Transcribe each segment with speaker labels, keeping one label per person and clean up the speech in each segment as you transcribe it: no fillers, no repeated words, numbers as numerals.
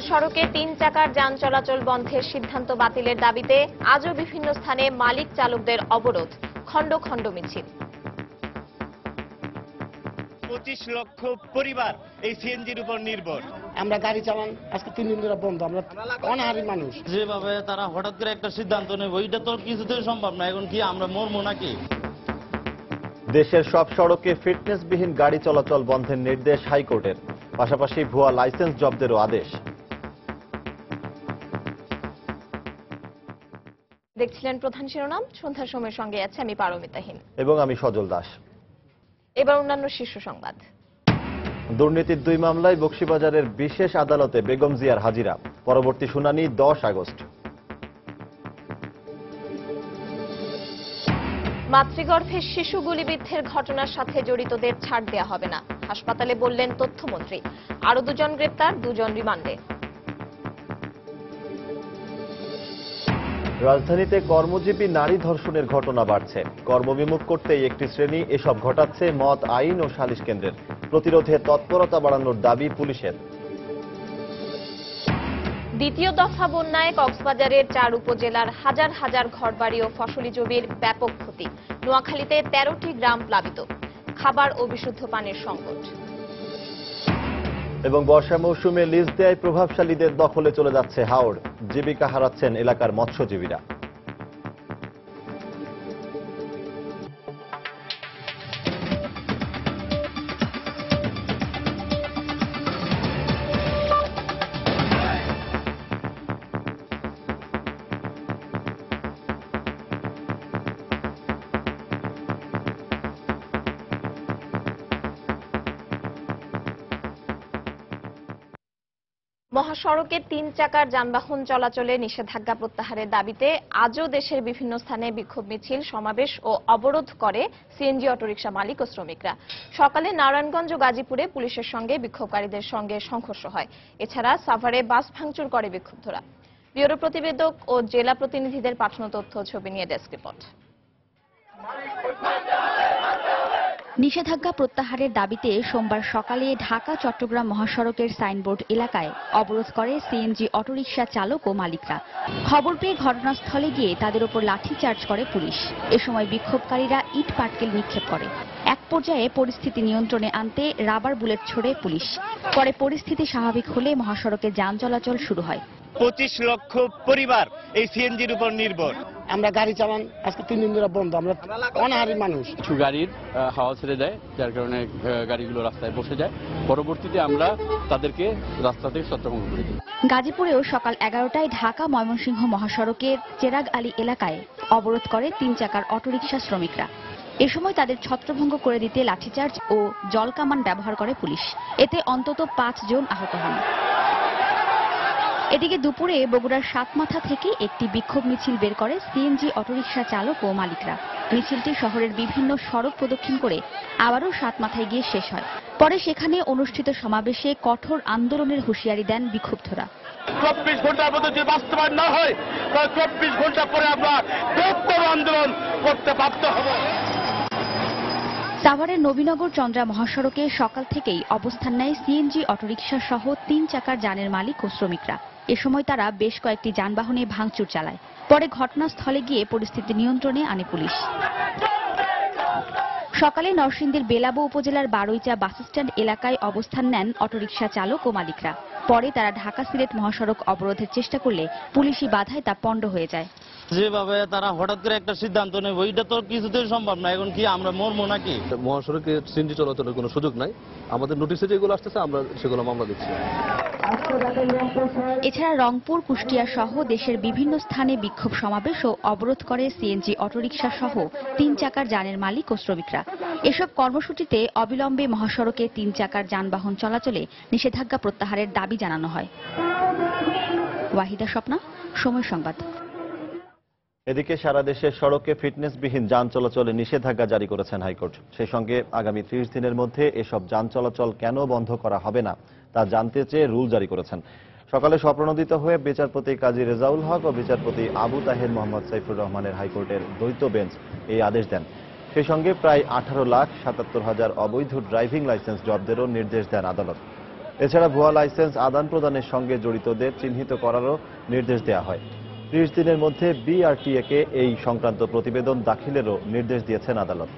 Speaker 1: মহাসড়কে 3 চাকার যান চলাচল বন্ধের সিদ্ধান্ত বাতিলের দাবিতে আজও বিভিন্ন স্থানে মালিক চালকদের অবরোধ, খণ্ড খণ্ড মিছিল।
Speaker 2: 25 লক্ষ পরিবার এই সিএনজির উপর নির্ভর।
Speaker 3: আমরা গাড়ি চালান আজকে 3 দিন ধরে বন্ধ। আমরা অনাহারী মানুষ।
Speaker 4: যেভাবে তারা হঠাৎ করে একটা সিদ্ধান্ত নেবে ওইটা তো কিছুতেই সম্ভব না। এখন কি আমরা মরবো নাকি?
Speaker 5: দেশের সব সড়কে ফিটনেসবিহীন গাড়ি চলাচল বন্ধের নির্দেশ হাইকোর্টের, পাশাপাশি ভুয়া লাইসেন্স জব্দেরও আদেশ।
Speaker 1: দেখছিলেন প্রধান শিরোনাম, সন্ধ্যার সময়ের সঙ্গে আছে আমি পারমিতাহীন
Speaker 5: এবং আমি সজল দাস।
Speaker 1: এবার অন্যান্য শীর্ষ সংবাদ।
Speaker 5: দুর্নীতির 2 মামলায় বকশীবাজারের বিশেষ আদালতে বেগম জিয়ার হাজিরা, পরবর্তী শুনানি 10 আগস্ট।
Speaker 1: মাতৃগর্ভে শিশু গুলিবিদ্ধের ঘটনার সাথে জড়িতদের ছাড় দেওয়া হবে না, হাসপাতালে বললেন তথ্যমন্ত্রী। আরো 2 জন গ্রেপ্তার, 2 জন রিমান্ডে।
Speaker 5: রাজধানীতে কর্মজীবী নারী ধর্ষণের ঘটনা বাড়ছে। কর্মবিমুখ করতেই একটি শ্রেণী এসব ঘটাচ্ছে মত আইন ও সালিশ কেন্দ্রের। প্রতিরোধে তৎপরতা বাড়ানোর দাবি পুলিশের।
Speaker 1: দ্বিতীয় দফা বন্যায় কক্সবাজারের 4 উপজেলার হাজার হাজার ঘরবাড়ি ও ফসলি জমির ব্যাপক ক্ষতি। নোয়াখালীতে 13টি গ্রাম প্লাবিত, খাবার ও বিশুদ্ধ পানির সংকট।
Speaker 5: এবং বর্ষা মৌসুমে লিজ দেয় প্রভাবশালীদের দখলে চলে যাচ্ছে হাওর, জীবিকা হারাচ্ছেন এলাকার মৎস্যজীবীরা।
Speaker 1: মহাসড়কে 3 চাকার যানবাহন চলাচলে নিষেধাজ্ঞা প্রত্যাহারের দাবিতে আজও দেশের বিভিন্ন স্থানে বিক্ষোভ মিছিল, সমাবেশ ও অবরোধ করে সিএনজি অটোরিকশা মালিক ও শ্রমিকরা। সকালে নারায়ণগঞ্জ ও গাজীপুরে পুলিশের সঙ্গে বিক্ষোভকারীদের সঙ্গে সংঘর্ষ হয়। এছাড়া সাভারে বাস ভাঙচুর করে বিক্ষুব্ধরা। ব্যুরো প্রতিবেদক ও জেলা প্রতিনিধিদের পাঠানো তথ্য ছবি নিয়ে ডেস্ক রিপোর্ট।
Speaker 6: নিষেধাজ্ঞা প্রত্যাহারের দাবিতে সোমবার সকালে ঢাকা চট্টগ্রাম মহাসড়কের সাইনবোর্ড এলাকায় অবরোধ করে সিএনজি অটোরিকশা চালক ও মালিকরা। খবর পেয়ে ঘটনাস্থলে গিয়ে তাদের উপর লাঠিচার্জ করে পুলিশ। এ সময় বিক্ষোভকারীরা ইট পাটকেল নিক্ষেপ করে। এক পর্যায়ে পরিস্থিতি নিয়ন্ত্রণে আনতে রাবার বুলেট ছোড়ে পুলিশ। পরে পরিস্থিতি স্বাভাবিক হলে মহাসড়কে যান চলাচল শুরু হয়।
Speaker 2: 25 লক্ষ পরিবার এই সিএনজির উপর নির্ভর।
Speaker 3: আমরা গাড়ি চালান আজকে 3 দিন ধরে বন্ধ। আমরা অনাহারী মানুষ।
Speaker 7: কিছু গাড়ির হাওয়া ছেড়ে দেয়, যার কারণে গাড়িগুলো রাস্তায় বসে যায়। পরবর্তীতে আমরা তাদেরকে রাস্তা থেকে ছত্রভঙ্গ করে দিই।
Speaker 6: গাজীপুরেও সকাল 11টায় ঢাকা ময়মনসিংহ মহাসড়কের চেরাগ আলী এলাকায় অবরোধ করে 3 চাকার অটোরিকশা শ্রমিকরা। এ সময় তাদের ছত্রভঙ্গ করে দিতে লাঠিচার্জ ও জলকামান ব্যবহার করে পুলিশ। এতে অন্তত 5 জন আহত হন। এদিকে দুপুরে বগুড়ার সাতমাথা থেকে একটি বিক্ষোভ মিছিল বের করে সিএনজি অটোরিকশা চালক ও মালিকরা। মিছিলটি শহরের বিভিন্ন সড়ক প্রদক্ষিণ করে আবারও সাতমাথায় গিয়ে শেষ হয়। পরে সেখানে অনুষ্ঠিত সমাবেশে কঠোর আন্দোলনের হুঁশিয়ারি দেন বিক্ষুব্ধরা।
Speaker 7: 24 ঘন্টার মধ্যে যদি বাস্তবায়ন না হয় তাহলে 24 ঘন্টা পরে আমরা বৃহত্তর আন্দোলন করতে বাধ্য হব।
Speaker 6: সাভারের নবীনগর চন্দ্রা মহাসড়কে সকাল থেকেই অবস্থান নেয় সিএনজি অটোরিকশা সহ 3 চাকার যানের মালিক ও শ্রমিকরা। এ সময় তারা বেশ কয়েকটি যানবাহনে ভাঙচুর চালায়। পরে ঘটনাস্থলে গিয়ে পরিস্থিতি নিয়ন্ত্রণে আনে পুলিশ। সকালে নরসিংদীর বেলাবো উপজেলার বারৈচা বাসস্ট্যান্ড এলাকায় অবস্থান নেন অটোরিকশা চালক ও মালিকরা। পরে তারা ঢাকা সিলেট মহাসড়ক অবরোধের চেষ্টা করলে পুলিশি বাধায় তা পণ্ড হয়ে যায়।
Speaker 4: যেভাবে তারা হঠাৎ করে একটা সিদ্ধান্ত নেবে ওইটা তো কিছুতেই সম্ভব না। এখন কি আমরা মরবো নাকি?
Speaker 8: মহাসড়কে সিএনজি চলাচলের কোনো সুযোগ নাই। আমাদের নোটিশে যেগুলো আসতেছে আমরা সেগুলো মামলা দিচ্ছি।
Speaker 6: এছাড়া রংপুর, কুষ্টিয়া সহ দেশের বিভিন্ন স্থানে বিক্ষোভ সমাবেশ ও অবরোধ করে সিএনজি অটোরিকশা সহ 3 চাকার যানের মালিক ও শ্রমিকরা। এসব কর্মসূচিতে অবিলম্বে মহাসড়কে 3 চাকার যানবাহন চলাচলে নিষেধাজ্ঞা প্রত্যাহারের দাবি জানানো হয়। ওয়াহিদা স্বপ্না, সময় সংবাদ।
Speaker 5: এদিকে সারা দেশের সড়কে ফিটনেসবিহীন যান চলাচলে নিষেধাজ্ঞা জারি করেছেন হাইকোর্ট। সেই সঙ্গে আগামী 30 দিনের মধ্যে এসব যান চলাচল কেন বন্ধ করা হবে না তা জানতে চেয়ে রুল জারি করেছেন। সকালে স্বপ্রণোদিত হয়ে বিচারপতি কাজী রেজাউল হক ও বিচারপতি আবু তাহের মোহাম্মদ সাইফুর রহমানের হাইকোর্টের দ্বৈত বেঞ্চ এই আদেশ দেন। সেই সঙ্গে প্রায় 18,77,000 অবৈধ ড্রাইভিং লাইসেন্স জব্দেরও নির্দেশ দেন আদালত। এছাড়া ভুয়া লাইসেন্স আদান প্রদানের সঙ্গে জড়িতদের চিহ্নিত করারও নির্দেশ দেওয়া হয়। 30 দিনের মধ্যে বিআরটিএ-কে এই সংক্রান্ত প্রতিবেদন দাখিলেরও নির্দেশ দিয়েছেন আদালত।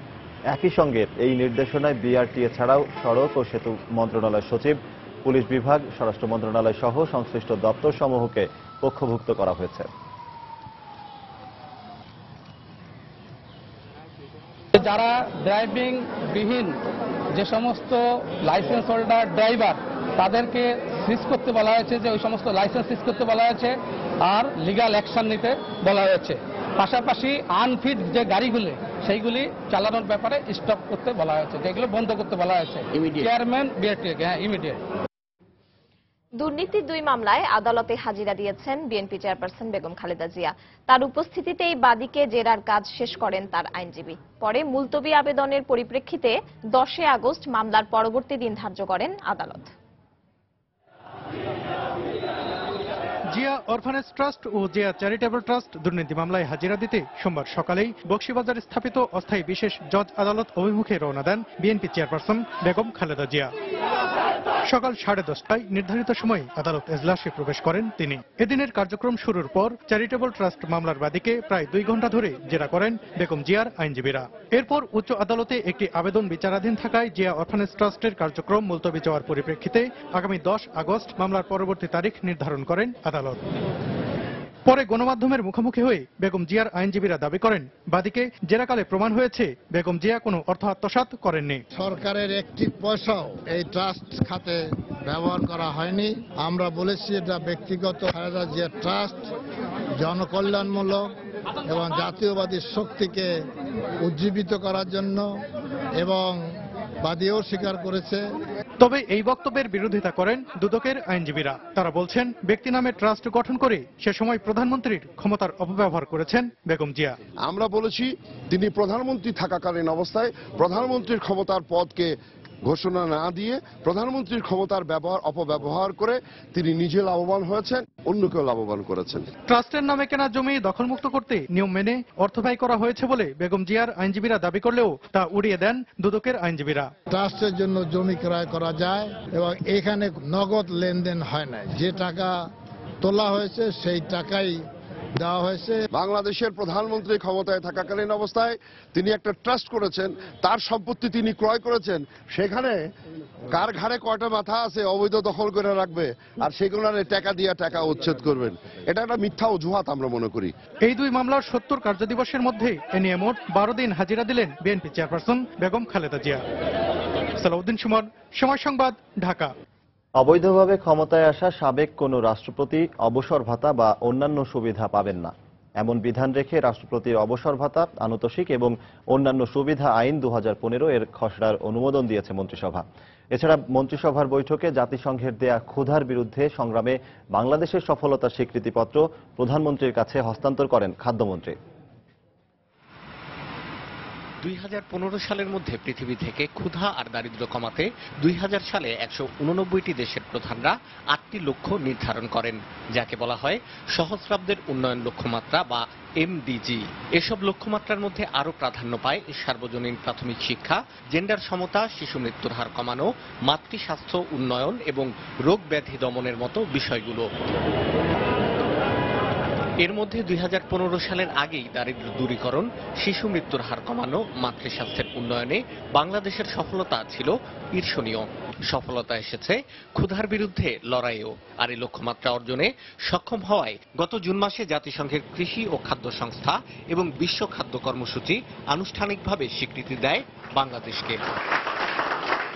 Speaker 5: একই সঙ্গে এই নির্দেশনায় বিআরটিএ ছাড়াও সড়ক ও সেতু মন্ত্রণালয় সচিব, পুলিশ বিভাগ, স্বরাষ্ট্র মন্ত্রণালয় সহ সংশ্লিষ্ট দপ্তরসমূহকে পক্ষভুক্ত করা হয়েছে।
Speaker 9: যারা ড্রাইভিং বিহীন যে সমস্ত লাইসেন্স হোল্ডার ড্রাইভার তাদেরকে সিজ করতে বলা হয়েছে, যে ওই সমস্ত লাইসেন্স সিজ করতে বলা হয়েছে আর লিগ্যাল অ্যাকশন নিতে বলা হয়েছে। পাশাপাশি আনফিট যে গাড়িগুলি সেইগুলি চালানোর ব্যাপারে স্টপ করতে বলা হয়েছে, যেগুলো বন্ধ করতে বলা হয়েছে চেয়ারম্যান বিআরটিএ-কে। হ্যাঁ, ইমিডিয়েট।
Speaker 1: দুর্নীতির 2 মামলায় আদালতে হাজিরা দিয়েছেন বিএনপি চেয়ারপারসন বেগম খালেদা জিয়া। তার উপস্থিতিতেই বাদীকে জেরার কাজ শেষ করেন তার আইনজীবী। পরে মুলতবি আবেদনের পরিপ্রেক্ষিতে 10 আগস্ট মামলার পরবর্তী দিন ধার্য করেন আদালত।
Speaker 10: জিয়া অরফানেজ ট্রাস্ট ও জিয়া চ্যারিটেবল ট্রাস্ট দুর্নীতি মামলায় হাজিরা দিতে সোমবার সকালেই বকশীবাজার স্থাপিত অস্থায়ী বিশেষ জজ আদালত অভিমুখে রওনা দেন বিএনপি চেয়ারপারসন বেগম খালেদা জিয়া। সকাল 10:30টায় নির্ধারিত সময়ে আদালত এজলাসে প্রবেশ করেন তিনি। এদিনের কার্যক্রম শুরুর পর চ্যারিটেবল ট্রাস্ট মামলার বাদীকে প্রায় 2 ঘণ্টা ধরে জেরা করেন বেগম জিয়ার আইনজীবীরা। এরপর উচ্চ আদালতে একটি আবেদন বিচারাধীন থাকায় জিয়া অরফানেজ ট্রাস্টের কার্যক্রম মুলতবি চাওয়ার পরিপ্রেক্ষিতে আগামী 10 আগস্ট মামলার পরবর্তী তারিখ নির্ধারণ করেন আদালত। পরে গণমাধ্যমের মুখোমুখি হয়ে বেগম জিয়ার আইনজীবীরা দাবি করেন, বাদীকে জেরাকালে প্রমাণ হয়েছে বেগম জিয়া কোনো অর্থ আত্মসাৎ করেননি।
Speaker 11: সরকারের একটি পয়সাও এই ট্রাস্ট খাতে ব্যবহার করা হয়নি। আমরা বলেছি এটা ব্যক্তিগত খালেদা জিয়া ট্রাস্ট জনকল্যাণমূলক এবং জাতীয়বাদী শক্তিকে উজ্জীবিত করার জন্য, এবং বাদীও স্বীকার করেছে।
Speaker 10: তবে এই বক্তব্যের বিরোধিতা করেন দুদকের আইনজীবীরা। তারা বলছেন, ব্যক্তি নামে ট্রাস্ট গঠন করে সে সময় প্রধানমন্ত্রীর ক্ষমতার অপব্যবহার করেছেন বেগম জিয়া।
Speaker 12: আমরা বলেছি তিনি প্রধানমন্ত্রী থাকাকালীন অবস্থায় প্রধানমন্ত্রীর ক্ষমতার পদকে ঘোষণা না দিয়ে প্রধানমন্ত্রীর ক্ষমতার অপব্যবহার করে তিনি নিজে লাভবান হয়েছেন, অন্যকেও লাভবান করেছেন।
Speaker 10: ট্রাস্টের নামে কেনা জমি দখলমুক্ত করতে নিয়ম মেনে অর্থ ব্যয় করা হয়েছে বলে বেগম জিয়ার আইনজীবীরা দাবি করলেও তা উড়িয়ে দেন দুদকের আইনজীবীরা।
Speaker 11: ট্রাস্টের জন্য জমি ক্রয় করা যায় এবং এখানে নগদ লেনদেন হয় না। যে টাকা তোলা হয়েছে সেই টাকাই দেওয়া হয়েছে।
Speaker 12: বাংলাদেশের প্রধানমন্ত্রী ক্ষমতায় থাকাকালীন অবস্থায় তিনি একটা ট্রাস্ট করেছেন, তার সম্পত্তি তিনি ক্রয় করেছেন। সেখানে কার ঘাড়ে কয়টা মাথা আছে অবৈধ দখল করে রাখবে আর সেগুলোর টাকা দিয়ে টাকা উচ্ছেদ করবেন, এটা একটা মিথ্যা অজুহাত আমরা মনে করি।
Speaker 10: এই 2 মামলার 70 কার্যদিবসের মধ্যে এ নিয়ে মোট 12 দিন হাজিরা দিলেন বিএনপি চেয়ারপারসন বেগম খালেদা জিয়া। সালাউদ্দিন সুমন, সময় সংবাদ, ঢাকা।
Speaker 5: অবৈধভাবে ক্ষমতায় আসা সাবেক কোনো রাষ্ট্রপতি অবসর ভাতা বা অন্যান্য সুবিধা পাবেন না, এমন বিধান রেখে রাষ্ট্রপতির অবসর ভাতা, আনুতোষিক এবং অন্যান্য সুবিধা আইন 2015 এর খসড়ার অনুমোদন দিয়েছে মন্ত্রিসভা। এছাড়া মন্ত্রিসভার বৈঠকে জাতিসংঘের দেয়া ক্ষুধার বিরুদ্ধে সংগ্রামে বাংলাদেশের সফলতার স্বীকৃতিপত্র প্রধানমন্ত্রীর কাছে হস্তান্তর করেন খাদ্যমন্ত্রী।
Speaker 13: 2015 সালের মধ্যে পৃথিবী থেকে ক্ষুধা আর দারিদ্র্য কমাতে 2000 সালে 189টি দেশের প্রধানরা 8টি লক্ষ্য নির্ধারণ করেন, যাকে বলা হয় সহস্রাব্দের উন্নয়ন লক্ষ্যমাত্রা বা এমডিজি। এসব লক্ষ্যমাত্রার মধ্যে আরও প্রাধান্য পায় সার্বজনীন প্রাথমিক শিক্ষা, জেন্ডার সমতা, শিশু মৃত্যুর হার কমানো, মাতৃস্বাস্থ্য উন্নয়ন এবং রোগ ব্যাধি দমনের মতো বিষয়গুলো। এর মধ্যে 2015 সালের আগেই দারিদ্র্য দূরীকরণ, শিশু মৃত্যুর হার কমানো, মাতৃস্বাস্থ্যের উন্নয়নে বাংলাদেশের সফলতা ছিল ঈর্ষণীয়। সফলতা এসেছে ক্ষুধার বিরুদ্ধে লড়াইয়েও। আর এই লক্ষ্যমাত্রা অর্জনে সক্ষম হওয়ায় গত জুন মাসে জাতিসংঘের কৃষি ও খাদ্য সংস্থা এবং বিশ্ব খাদ্য কর্মসূচি আনুষ্ঠানিকভাবে স্বীকৃতি দেয় বাংলাদেশকে।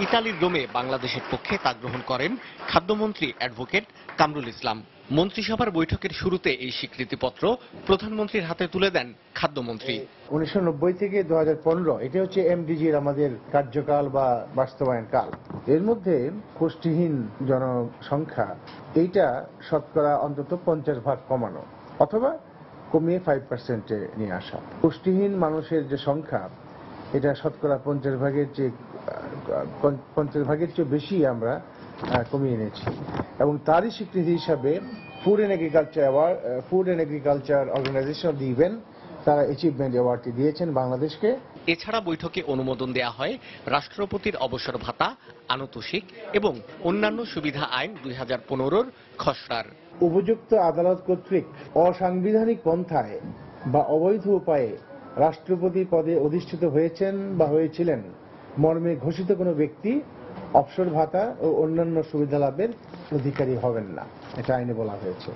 Speaker 13: ইতালির রোমে বাংলাদেশের পক্ষে তা গ্রহণ করেন খাদ্যমন্ত্রী অ্যাডভোকেট কামরুল ইসলাম। মন্ত্রিসভার বৈঠকের শুরুতে এই স্বীকৃতিপত্র প্রধানমন্ত্রীর হাতে তুলে দেন খাদ্যমন্ত্রী।
Speaker 14: 1990 থেকে 2015 এটা হচ্ছে এমডিজির আমাদের কার্যকাল বা বাস্তবায়ন কাল। এর মধ্যে পুষ্টিহীন জনসংখ্যা এইটা শতকরা অন্তত 50% কমানো অথবা কমিয়ে 5%-এ নিয়ে আসা। পুষ্টিহীন মানুষের যে সংখ্যা এটা শতকরা 50%-এর চেয়ে বেশি আমরা কমিয়ে এনেছি। এবং তারই স্বীকৃতি হিসাবে food and agriculture organization of the event তারা অ্যাচিভমেন্ট অ্যাওয়ার্ডটি দিয়েছেন বাংলাদেশকে।
Speaker 13: এছাড়া বৈঠকে অনুমোদন দেয়া হয় রাষ্ট্রপতির অবসর ভাতা, আনুতোষিক এবং অন্যান্য সুবিধা আইন 2015-র খসড়ার।
Speaker 14: উপযুক্ত আদালত কর্তৃক অসাংবিধানিক পন্থায় বা অবৈধ উপায়ে রাষ্ট্রপতি পদে অধিষ্ঠিত হয়েছেন বা হয়েছিলেন মর্মে ঘোষিত কোনো ব্যক্তি অবসর ভাতা ও অন্যান্য সুবিধা লাভের অধিকারী হবেন না, এটা আইনে বলা হয়েছে।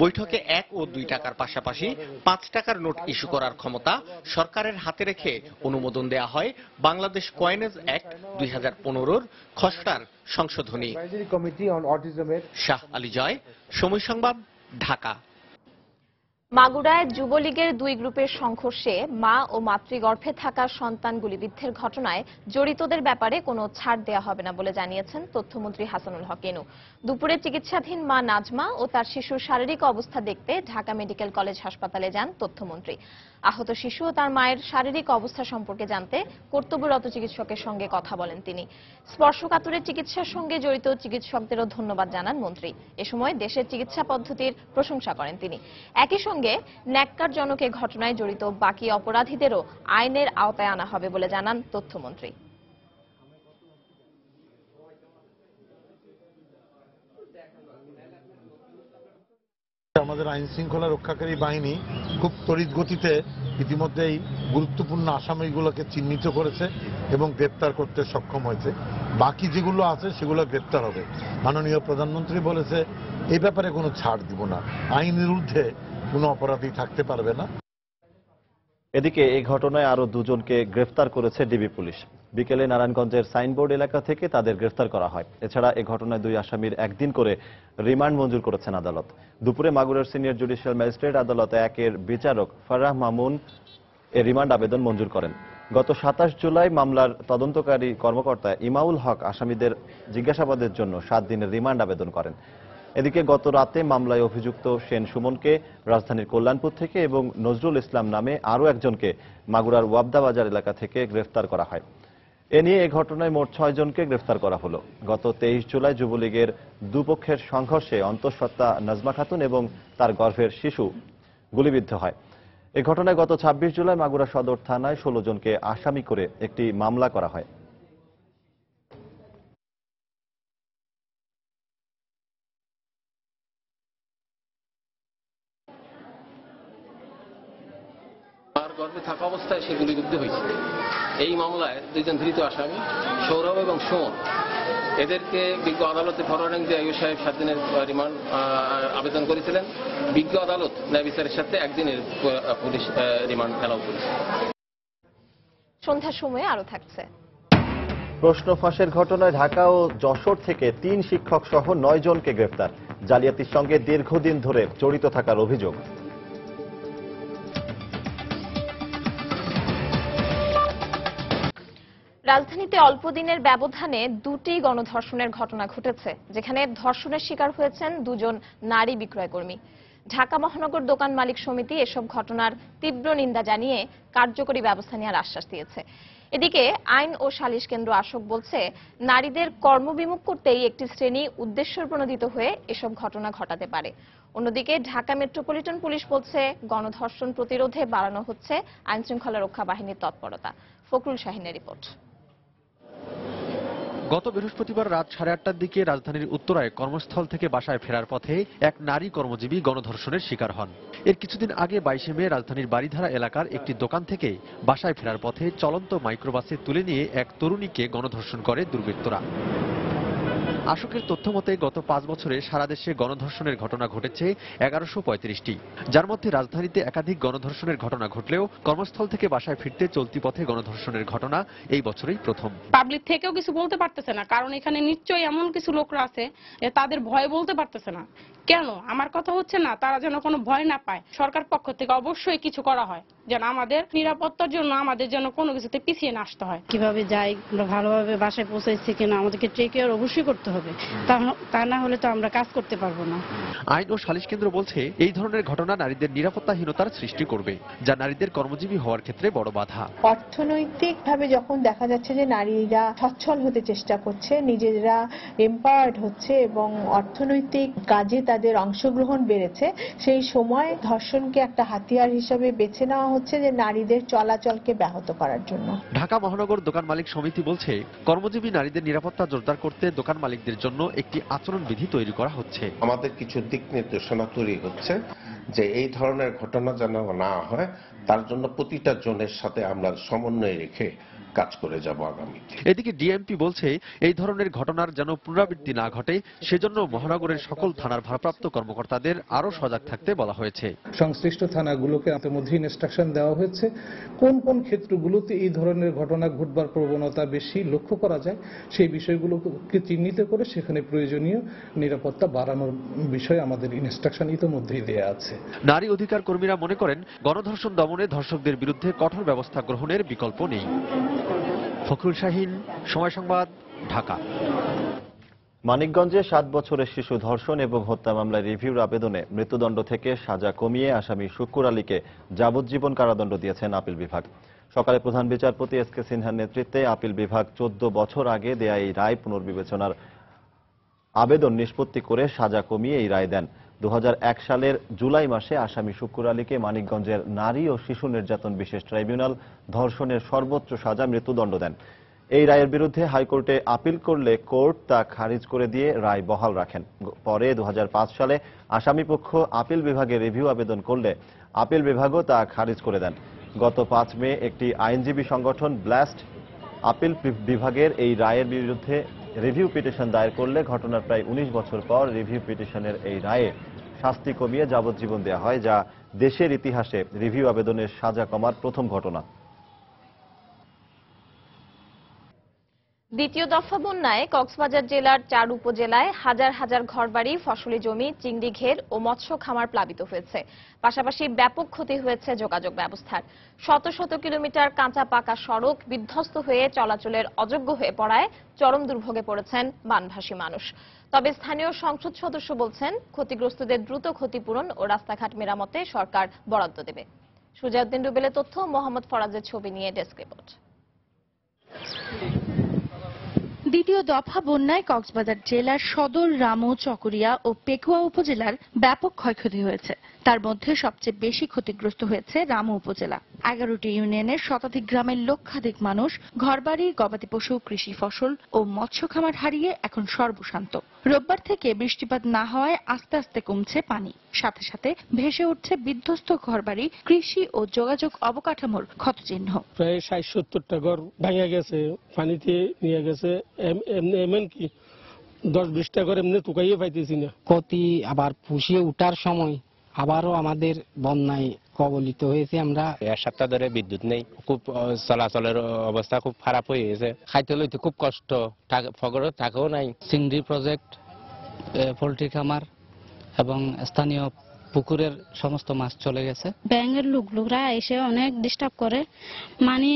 Speaker 13: বৈঠকে 1 ও 2 টাকার পাশাপাশি 5 টাকার নোট ইস্যু করার ক্ষমতা সরকারের হাতে রেখে অনুমোদন দেয়া হয় বাংলাদেশ কয়েনেজ অ্যাক্ট 2015-র খসড়ার সংশোধনী।
Speaker 14: কমিটি অন অটিজমের
Speaker 13: শাহ আলী জয়, সময় সংবাদ, ঢাকা।
Speaker 1: মাগুরায় যুবলীগের 2 গ্রুপের সংঘর্ষে মা ও মাতৃগর্ভে থাকা সন্তান গুলিবিদ্ধের ঘটনায় জড়িতদের ব্যাপারে কোনো ছাড় দেওয়া হবে না বলে জানিয়েছেন তথ্যমন্ত্রী হাসানুল হক এনু। দুপুরে চিকিৎসাধীন মা নাজমা ও তার শিশুর শারীরিক অবস্থা দেখতে ঢাকা মেডিকেল কলেজ হাসপাতালে যান তথ্যমন্ত্রী। আহত শিশু ও তার মায়ের শারীরিক অবস্থা সম্পর্কে জানতে কর্তব্যরত চিকিৎসকের সঙ্গে কথা বলেন তিনি। স্পর্শকাতরের চিকিৎসার সঙ্গে জড়িত চিকিৎসকদেরও ধন্যবাদ জানান মন্ত্রী। এ সময় দেশের চিকিৎসা পদ্ধতির প্রশংসা করেন তিনি। একই সঙ্গে ন্যাক্কারজনক এ ঘটনায় জড়িত বাকি অপরাধীদেরও আইনের আওতায় আনা হবে বলে জানান তথ্যমন্ত্রী।
Speaker 15: আমাদের আইন শৃঙ্খলা রক্ষাকারী বাহিনী খুব তড়িৎ গতিতে ইতিমধ্যেই গুরুত্বপূর্ণ আসামিগুলোকে চিহ্নিত করেছে এবং গ্রেপ্তার করতে সক্ষম হয়েছে। বাকি যেগুলো আছে সেগুলো গ্রেপ্তার হবে। মাননীয় প্রধানমন্ত্রী বলেছে এই ব্যাপারে কোনো ছাড় দিব না, আইনের ঊর্ধ্বে কোনো অপরাধী থাকতে পারবে না।
Speaker 5: এদিকে এই ঘটনায় আরো 2 জনকে গ্রেফতার করেছে ডিবি পুলিশ। বিকেলে নারায়ণগঞ্জের সাইনবোর্ড এলাকা থেকে তাদের গ্রেফতার করা হয়। এছাড়া এই ঘটনায় 2 আসামির 1 দিন করে রিমান্ড মঞ্জুর করেছেন আদালত। দুপুরে মাগুরার সিনিয়র জুডিশিয়াল ম্যাজিস্ট্রেট আদালত 1-এর বিচারক ফারাহ মামুন এ রিমান্ড আবেদন মঞ্জুর করেন। গত 27 জুলাই মামলার তদন্তকারী কর্মকর্তা ইমাউল হক আসামিদের জিজ্ঞাসাবাদের জন্য 7 দিনের রিমান্ড আবেদন করেন। এদিকে গত রাতে মামলায় অভিযুক্ত সেন সুমনকে রাজধানীর কল্যাণপুর থেকে এবং নজরুল ইসলাম নামে আরও একজনকে মাগুরার ওয়াবদা বাজার এলাকা থেকে গ্রেফতার করা হয়। এ নিয়ে এই ঘটনায় মোট 6 জনকে গ্রেফতার করা হলো। গত 23 জুলাই যুবলীগের দুপক্ষের সংঘর্ষে অন্তঃসত্ত্বা নাজমা খাতুন এবং তার গর্ভের শিশু গুলিবিদ্ধ হয়। এই ঘটনায় গত 26 জুলাই মাগুরা সদর থানায় 16 জনকে আসামি করে একটি মামলা করা হয়।
Speaker 16: তার গর্ভে থাকা অবস্থায় সে গুলিবিদ্ধ হয়েছে। এই মামলায় 2 জন ধৃত আসামি সৌরভ এবং সুমন, এদেরকে বিজ্ঞ আদালতে ফরওয়ার্ডিং দিয়ে আইয়ুব সাহেব 7 দিনের রিমান্ড আবেদন করেছিলেন। বিজ্ঞ আদালত ন্যায় বিচারের সাথে 1 দিনের পুলিশ রিমান্ড অ্যালাউ করেছে।
Speaker 1: সন্ধ্যার সময়ে আরো থাকছে।
Speaker 5: প্রশ্ন ফাঁসের ঘটনায় ঢাকা ও যশোর থেকে 3 শিক্ষক সহ 9 জনকে গ্রেফতার। জালিয়াতির সঙ্গে দীর্ঘদিন ধরে জড়িত থাকার অভিযোগ।
Speaker 1: রাজধানীতে অল্প দিনের ব্যবধানে 2টি গণধর্ষণের ঘটনা ঘটেছে, যেখানে ধর্ষণের শিকার হয়েছেন 2 জন নারী বিক্রয়কর্মী। ঢাকা মহানগর দোকান মালিক সমিতি এসব ঘটনার তীব্র নিন্দা জানিয়ে কার্যকরী ব্যবস্থা নেওয়ার আশ্বাস দিয়েছে। এদিকে আইন ও সালিশ কেন্দ্র আশোক বলছে, নারীদের কর্মবিমুখ করতেই একটি শ্রেণী উদ্দেশ্যপ্রণোদিত হয়ে এসব ঘটনা ঘটাতে পারে। অন্যদিকে ঢাকা মেট্রোপলিটন পুলিশ বলছে, গণধর্ষণ প্রতিরোধে বাড়ানো হচ্ছে আইন শৃঙ্খলা রক্ষা বাহিনীর তৎপরতা। ফখরুল শাহিনের রিপোর্ট।
Speaker 17: গত বৃহস্পতিবার রাত 8:30টার দিকে রাজধানীর উত্তরায় কর্মস্থল থেকে বাসায় ফেরার পথে এক নারী কর্মজীবী গণধর্ষণের শিকার হন। এর কিছুদিন আগে 22শে মে রাজধানীর বাড়িধারা এলাকার একটি দোকান থেকে বাসায় ফেরার পথে চলন্ত মাইক্রোবাসে তুলে নিয়ে এক তরুণীকে গণধর্ষণ করে দুর্বৃত্তরা। আশোকের তথ্য মতে গত 5 বছরে সারা দেশে গণধর্ষণের ঘটনা ঘটেছে 1135টি, যার মধ্যে রাজধানীতে একাধিক গণধর্ষণের ঘটনা ঘটলেও কর্মস্থল থেকে বাসায় ফিরতে চলতি পথে গণধর্ষণের ঘটনা এই বছরই প্রথম।
Speaker 18: পাবলিক থেকেও কিছু বলতে পারতেছে না, কারণ এখানে নিশ্চয়ই এমন কিছু লোকরা আছে তাদের ভয় বলতে পারতেছে না। কেন? আমার কথা হচ্ছে না, তারা যেন কোনো ভয় না পায়। সরকার পক্ষ থেকে অবশ্যই কিছু করা হয়, যেন আমাদের নিরাপত্তার জন্য আমাদের যেন কোনো কিছুতে পিছিয়ে না আসতে হয়।
Speaker 19: কিভাবে যাই, আমরা ভালোভাবে বাসায় পৌঁছাইছি কিনা আমাদেরকে টেক কেয়ার অবশ্যই করতে হবে, তা না হলে তো আমরা কাজ করতে পারবো না।
Speaker 17: আইন ও সালিশ কেন্দ্র বলছে, এই ধরনের ঘটনা নারীদের নিরাপত্তাহীনতার সৃষ্টি করবে, যা নারীদের কর্মজীবী হওয়ার ক্ষেত্রে বড় বাধা।
Speaker 20: অর্থনৈতিকভাবে যখন দেখা যাচ্ছে যে নারীরা সচ্ছল হতে চেষ্টা করছে, নিজেরা এম্পাওয়ার্ড হচ্ছে এবং অর্থনৈতিক কাজে তাদের যাদের অংশগ্রহণ বেড়েছে, সেই সময় ধর্ষণকে একটা হাতিয়ার হিসেবে বেছে নেওয়া হচ্ছে যে নারীদের চলাচলকে ব্যাহত করার জন্য।
Speaker 17: ঢাকা মহানগর দোকান মালিক সমিতি বলছে, কর্মজীবী নারীদের নিরাপত্তা জোরদার করতে দোকান মালিকদের জন্য একটি আচরণবিধি তৈরি করা হচ্ছে।
Speaker 21: আমাদের কিছু দিক নির্দেশনা তৈরি হচ্ছে যে এই ধরনের ঘটনা যেন না হয়, তার জন্য প্রতিটা জনের সাথে আমরা সমন্বয় রেখে কাজ করে যাব আগামীতে।
Speaker 17: এদিকে ডিএমপি বলছে, এই ধরনের ঘটনার যেন পুনরাবৃত্তি না ঘটে সেজন্য মহানগরের সকল থানার ভারপ্রাপ্ত কর্মকর্তাদের আরো সজাগ থাকতে বলা হয়েছে।
Speaker 22: সংশ্লিষ্ট থানাগুলোকে ইতিমধ্যে ইনস্ট্রাকশন দেওয়া হয়েছে কোন কোন ক্ষেত্রগুলোতে এই ধরনের ঘটনা ঘটবার প্রবণতা বেশি লক্ষ্য করা যায়, সেই বিষয়গুলোকে চিহ্নিত করে সেখানে প্রয়োজনীয় নিরাপত্তা বাড়ানোর বিষয়ে আমাদের ইনস্ট্রাকশন ইতিমধ্যেই দেয়া আছে।
Speaker 17: নারী অধিকার কর্মীরা মনে করেন, গণধর্ষণ দমনে ধর্ষকদের বিরুদ্ধে কঠোর ব্যবস্থা গ্রহণের বিকল্প নেই। ফখরুল শাহীন, সময় সংবাদ, ঢাকা।
Speaker 5: মানিকগঞ্জে 7 বছরের শিশু ধর্ষণ এবং হত্যা মামলায় রিভিউর আবেদনে মৃত্যুদণ্ড থেকে সাজা কমিয়ে আসামি শুক্কুর আলীকে যাবজ্জীবন কারাদণ্ড দিয়েছেন আপিল বিভাগ। সকালে প্রধান বিচারপতি এসকে সিনহার নেতৃত্বে আপিল বিভাগ 14 বছর আগে দেয়া এই রায় পুনর্বিবেচনার আবেদন নিষ্পত্তি করে সাজা কমিয়ে এই রায় দেন। 2001 সালের জুলাই মাসে আসামি শুক্কুর আলীকে মানিকগঞ্জের নারী ও শিশু নির্যাতন বিশেষ ট্রাইব্যুনাল ধর্ষণের সর্বোচ্চ সাজা মৃত্যুদণ্ড দেন। এই রায়ের বিরুদ্ধে হাইকোর্টে আপিল করলে কোর্ট তা খারিজ করে দিয়ে রায় বহাল রাখেন। পরে 2005 সালে আসামিপক্ষ আপিল বিভাগে রিভিউ আবেদন করলে আপিল বিভাগও তা খারিজ করে দেন। গত 5 মে একটি আইনজীবী সংগঠন ব্লাস্ট আপিল বিভাগের এই রায়ের বিরুদ্ধে রিভিউ পিটিশন দায়ের করলে ঘটনার প্রায় 19 বছর পর রিভিউ পিটিশনের এই রায়ে শাস্তি কমিয়ে যাবজ্জীবন দেওয়া হয়, যা দেশের ইতিহাসে রিভিউ আবেদনের সাজা কমার প্রথম ঘটনা।
Speaker 1: দ্বিতীয় দফা বন্যায় কক্সবাজার জেলার 4 উপজেলায় হাজার হাজার ঘরবাড়ি, ফসলি জমি, চিংড়ি ঘের ও মৎস্য খামার প্লাবিত হয়েছে। পাশাপাশি ব্যাপক ক্ষতি হয়েছে যোগাযোগ ব্যবস্থার। শত শত কিলোমিটার কাঁচা পাকা সড়ক বিধ্বস্ত হয়ে চলাচলের অযোগ্য হয়ে পড়ায় চরম দুর্ভোগে পড়েছেন বানভাসী মানুষ। তবে স্থানীয় সংসদ সদস্য বলছেন, ক্ষতিগ্রস্তদের দ্রুত ক্ষতিপূরণ ও রাস্তাঘাট মেরামতে সরকার বরাদ্দ দেবে। সুজাউদ্দিন রুবেলের তথ্য, মোহাম্মদ ফরাজের ছবি নিয়ে ডেস্ক রিপোর্ট।
Speaker 23: দ্বিতীয় দফা বন্যায় কক্সবাজার জেলার সদর, রামু, চকরিয়া ও পেকুয়া উপজেলার ব্যাপক ক্ষয়ক্ষতি হয়েছে। তার মধ্যে সবচেয়ে বেশি ক্ষতিগ্রস্ত হয়েছে রামু উপজেলা। 11টি ইউনিয়নের শতাধিক গ্রামের লক্ষাধিক মানুষ ঘরবাড়ি, গবাদি পশু, কৃষি ফসল ও মৎস্য খামার হারিয়ে এখন সর্বশান্ত। রোববার থেকে বৃষ্টিপাত না হওয়ায় আস্তে আস্তে কমছে পানি, সাথে সাথে ভেসে উঠছে বিধ্বস্ত ঘরবাড়ি, কৃষি ও যোগাযোগ অবকাঠামোর ক্ষতচিহ্ন।
Speaker 24: প্রায় 60-70টা ঘর ভেঙে গেছে, পানিতে নিয়ে গেছে। এমনকি 10-20টা ঘর এমনি টুকাইয়ে পাইতেছি না।
Speaker 25: ক্ষতি আবার পুষিয়ে উঠার সময় আবারও আমাদের বন্যায় কবলিত হয়েছে। আমরা
Speaker 26: 1 সপ্তাহ ধরে বিদ্যুৎ নেই, খুব চলাচলের অবস্থা খুব খারাপ হয়ে গেছে। খাইতে লইতে খুব কষ্ট, ফগরও টাকাও নাই।
Speaker 25: চিংড়ি প্রজেক্ট, পোল্ট্রি খামার এবং স্থানীয় পুকুরের সমস্ত মাছ চলে গেছে।
Speaker 19: ব্যাংকের লোকরা এসে অনেক ডিস্টার্ব করে, মানে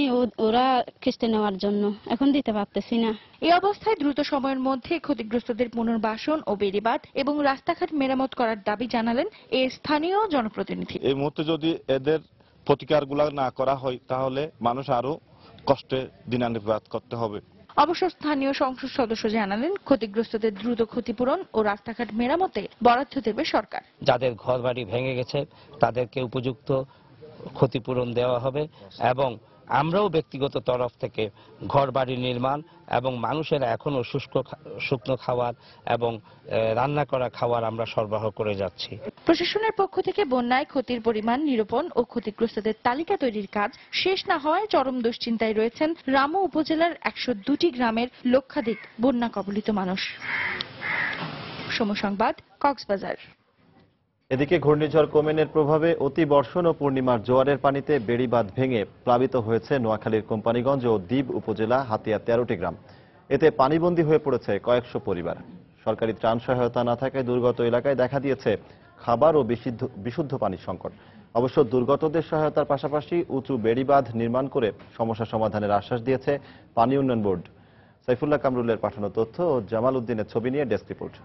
Speaker 19: ওরা কিস্তি নেওয়ার জন্য এখন দিতে পারতেছি না।
Speaker 23: এই অবস্থায় দ্রুত সময়ের মধ্যে ক্ষতিগ্রস্তদের পুনর্বাসন ও বেড়িবাঁধ এবং রাস্তাঘাট মেরামত করার দাবি জানালেন এই স্থানীয় জনপ্রতিনিধি।
Speaker 27: এই মুহূর্তে যদি এদের প্রতিকারগুলো না করা হয় তাহলে মানুষ আরো কষ্টে দিনাতিপাত করতে হবে।
Speaker 23: অবশ্য স্থানীয় সংসদ সদস্য জানালেন, ক্ষতিগ্রস্তদের দ্রুত ক্ষতিপূরণ ও রাস্তাঘাট মেরামতে বরাদ্দ দেবে সরকার।
Speaker 26: যাদের ঘরবাড়ি ভেঙে গেছে তাদেরকে উপযুক্ত ক্ষতিপূরণ দেওয়া হবে এবং আমরাও ব্যক্তিগত তরফ থেকে ঘরবাড়ি নির্মাণ এবং মানুষের এখনো শুকনো খাবার এবং রান্না করা খাবার আমরা সরবরাহ করে যাচ্ছি।
Speaker 23: প্রশাসনের পক্ষ থেকে বন্যায় ক্ষতির পরিমাণ নিরূপণ ও ক্ষতিগ্রস্তদের তালিকা তৈরির কাজ শেষ না হওয়ায় চরম দুশ্চিন্তায় রয়েছেন রামু উপজেলার 102টি গ্রামের লক্ষাধিক বন্যা কবলিত মানুষ। সময় সংবাদ, কক্সবাজার।
Speaker 5: এদিকে ঘূর্ণিঝড় কোমেনের প্রভাবে অতি বর্ষণ ও পূর্ণিমার জোয়ারের পানিতে বেড়িবাঁধ ভেঙে প্লাবিত হয়েছে নোয়াখালীর কোম্পানীগঞ্জ ও দ্বীপ উপজেলা হাতিয়া 13টি গ্রাম। এতে পানিবন্দী হয়ে পড়েছে কয়েকশো পরিবার। সরকারি ত্রাণ সহায়তা না থাকায় দুর্গত এলাকায় দেখা দিয়েছে খাবার ও বিশুদ্ধ পানির সংকট। অবশ্য দুর্গতদের সহায়তার পাশাপাশি উঁচু বেড়িবাঁধ নির্মাণ করে সমস্যা সমাধানের আশ্বাস দিয়েছে পানি উন্নয়ন বোর্ড। সাইফুল্লাহ কামরুলের পাঠানো তথ্য ও জামাল উদ্দিনের ছবি নিয়ে ডেস্ক রিপোর্ট।